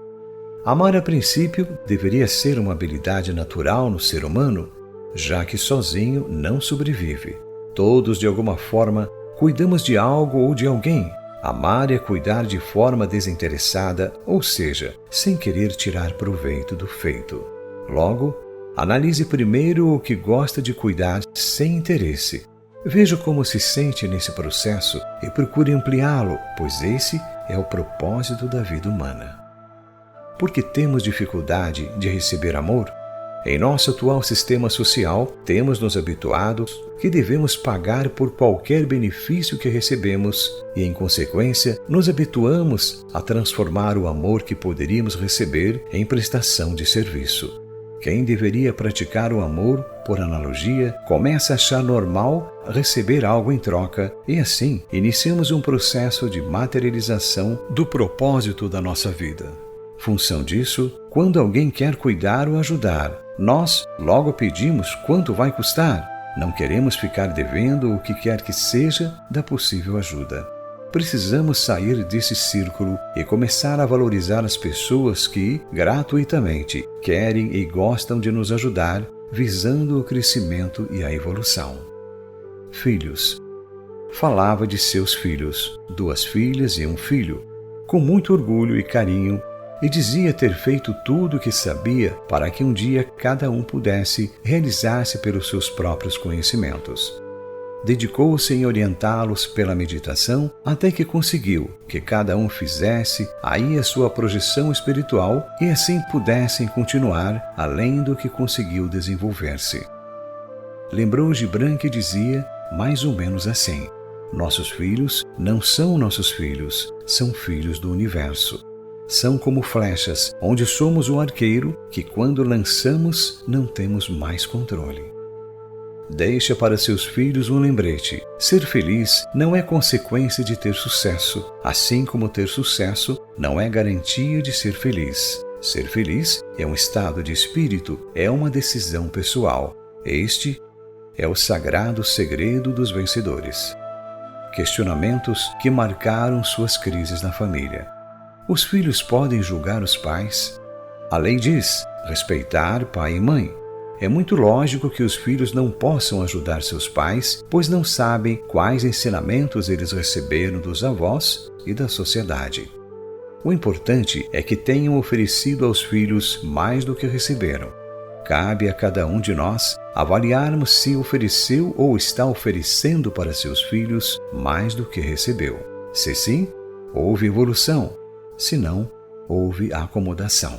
Amar, a princípio, deveria ser uma habilidade natural no ser humano, já que sozinho não sobrevive. Todos, de alguma forma, cuidamos de algo ou de alguém. Amar é cuidar de forma desinteressada, ou seja, sem querer tirar proveito do feito. Logo, analise primeiro o que gosta de cuidar sem interesse. Veja como se sente nesse processo e procure ampliá-lo, pois esse é o propósito da vida humana. Por que temos dificuldade de receber amor? Em nosso atual sistema social, temos nos habituado que devemos pagar por qualquer benefício que recebemos e, em consequência, nos habituamos a transformar o amor que poderíamos receber em prestação de serviço. Quem deveria praticar o amor, por analogia, começa a achar normal receber algo em troca e assim iniciamos um processo de materialização do propósito da nossa vida. Função disso, quando alguém quer cuidar ou ajudar, nós logo pedimos quanto vai custar. Não queremos ficar devendo o que quer que seja da possível ajuda. Precisamos sair desse círculo e começar a valorizar as pessoas que, gratuitamente, querem e gostam de nos ajudar, visando o crescimento e a evolução. Filhos. Falava de seus filhos, 2 filhas e 1 filho, com muito orgulho e carinho, e dizia ter feito tudo o que sabia para que um dia cada um pudesse realizar-se pelos seus próprios conhecimentos. Dedicou-se em orientá-los pela meditação até que conseguiu que cada um fizesse aí a sua projeção espiritual e assim pudessem continuar além do que conseguiu desenvolver-se. Lembrou Gibran que dizia mais ou menos assim: nossos filhos não são nossos filhos, são filhos do universo. São como flechas, onde somos o arqueiro que quando lançamos não temos mais controle. Deixa para seus filhos um lembrete. Ser feliz não é consequência de ter sucesso, assim como ter sucesso não é garantia de ser feliz. Ser feliz é um estado de espírito, é uma decisão pessoal. Este é o sagrado segredo dos vencedores. Questionamentos que marcaram suas crises na família. Os filhos podem julgar os pais? A lei diz: respeitar pai e mãe. É muito lógico que os filhos não possam ajudar seus pais, pois não sabem quais ensinamentos eles receberam dos avós e da sociedade. O importante é que tenham oferecido aos filhos mais do que receberam. Cabe a cada um de nós avaliarmos se ofereceu ou está oferecendo para seus filhos mais do que recebeu. Se sim, houve evolução. Se não, houve acomodação.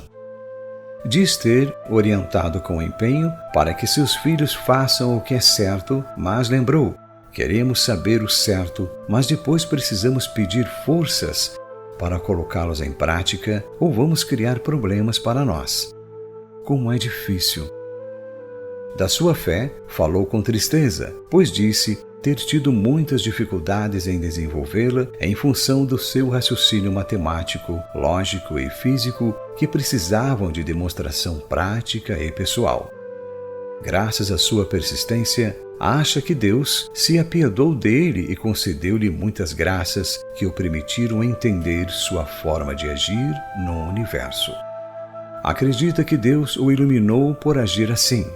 Diz ter orientado com empenho para que seus filhos façam o que é certo, mas lembrou: queremos saber o certo, mas depois precisamos pedir forças para colocá-los em prática ou vamos criar problemas para nós. Como é difícil. Da sua fé, falou com tristeza, pois disse ter tido muitas dificuldades em desenvolvê-la em função do seu raciocínio matemático, lógico e físico que precisavam de demonstração prática e pessoal. Graças à sua persistência, acha que Deus se apiedou dele e concedeu-lhe muitas graças que o permitiram entender sua forma de agir no universo. Acredita que Deus o iluminou por agir assim.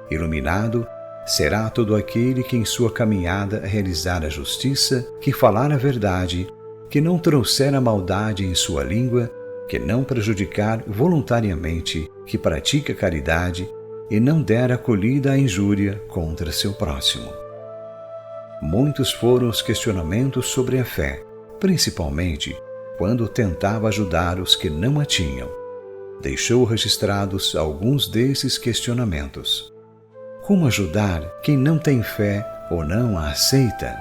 Iluminado será todo aquele que em sua caminhada realizar a justiça, que falar a verdade, que não trouxer a maldade em sua língua, que não prejudicar voluntariamente, que pratica caridade e não der acolhida à injúria contra seu próximo. Muitos foram os questionamentos sobre a fé, principalmente quando tentava ajudar os que não a tinham. Deixou registrados alguns desses questionamentos. Como ajudar quem não tem fé ou não a aceita?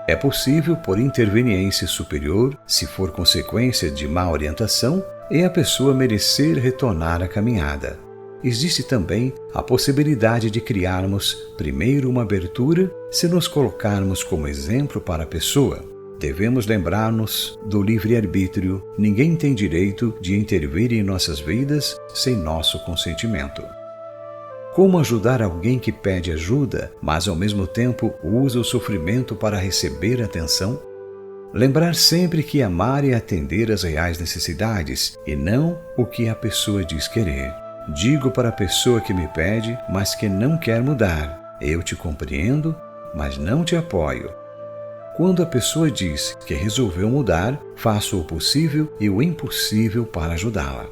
É possível por interveniência superior, se for consequência de má orientação, e a pessoa merecer retornar à caminhada. Existe também a possibilidade de criarmos primeiro uma abertura se nos colocarmos como exemplo para a pessoa. Devemos lembrar-nos do livre-arbítrio. Ninguém tem direito de intervir em nossas vidas sem nosso consentimento. Como ajudar alguém que pede ajuda, mas ao mesmo tempo usa o sofrimento para receber atenção? Lembrar sempre que amar é atender às reais necessidades e não o que a pessoa diz querer. Digo para a pessoa que me pede, mas que não quer mudar: eu te compreendo, mas não te apoio. Quando a pessoa diz que resolveu mudar, faço o possível e o impossível para ajudá-la.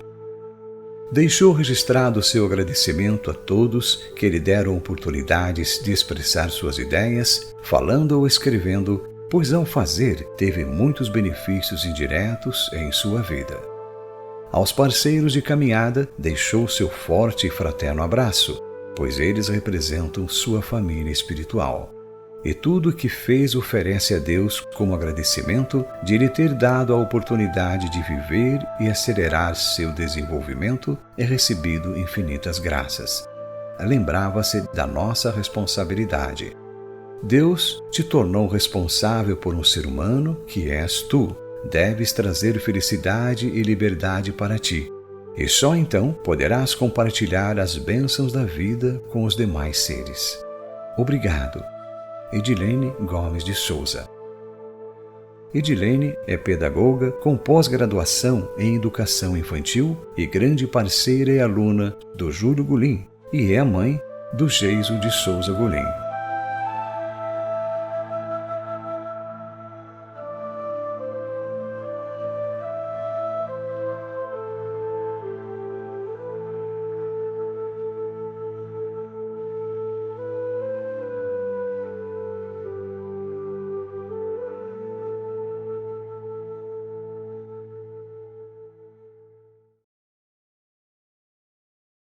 Deixou registrado seu agradecimento a todos que lhe deram oportunidades de expressar suas ideias, falando ou escrevendo, pois ao fazer teve muitos benefícios indiretos em sua vida. Aos parceiros de caminhada deixou seu forte e fraterno abraço, pois eles representam sua família espiritual. e tudo o que fez oferece a Deus como agradecimento de lhe ter dado a oportunidade de viver e acelerar seu desenvolvimento e recebido infinitas graças. Lembrava-se da nossa responsabilidade. Deus te tornou responsável por um ser humano que és tu. Deves trazer felicidade e liberdade para ti. E só então poderás compartilhar as bênçãos da vida com os demais seres. Obrigado. Edilene Gomes de Souza. Edilene é pedagoga com pós-graduação em Educação Infantil e grande parceira e aluna do Júlio Goulin, e é a mãe do Geiso de Souza Goulin.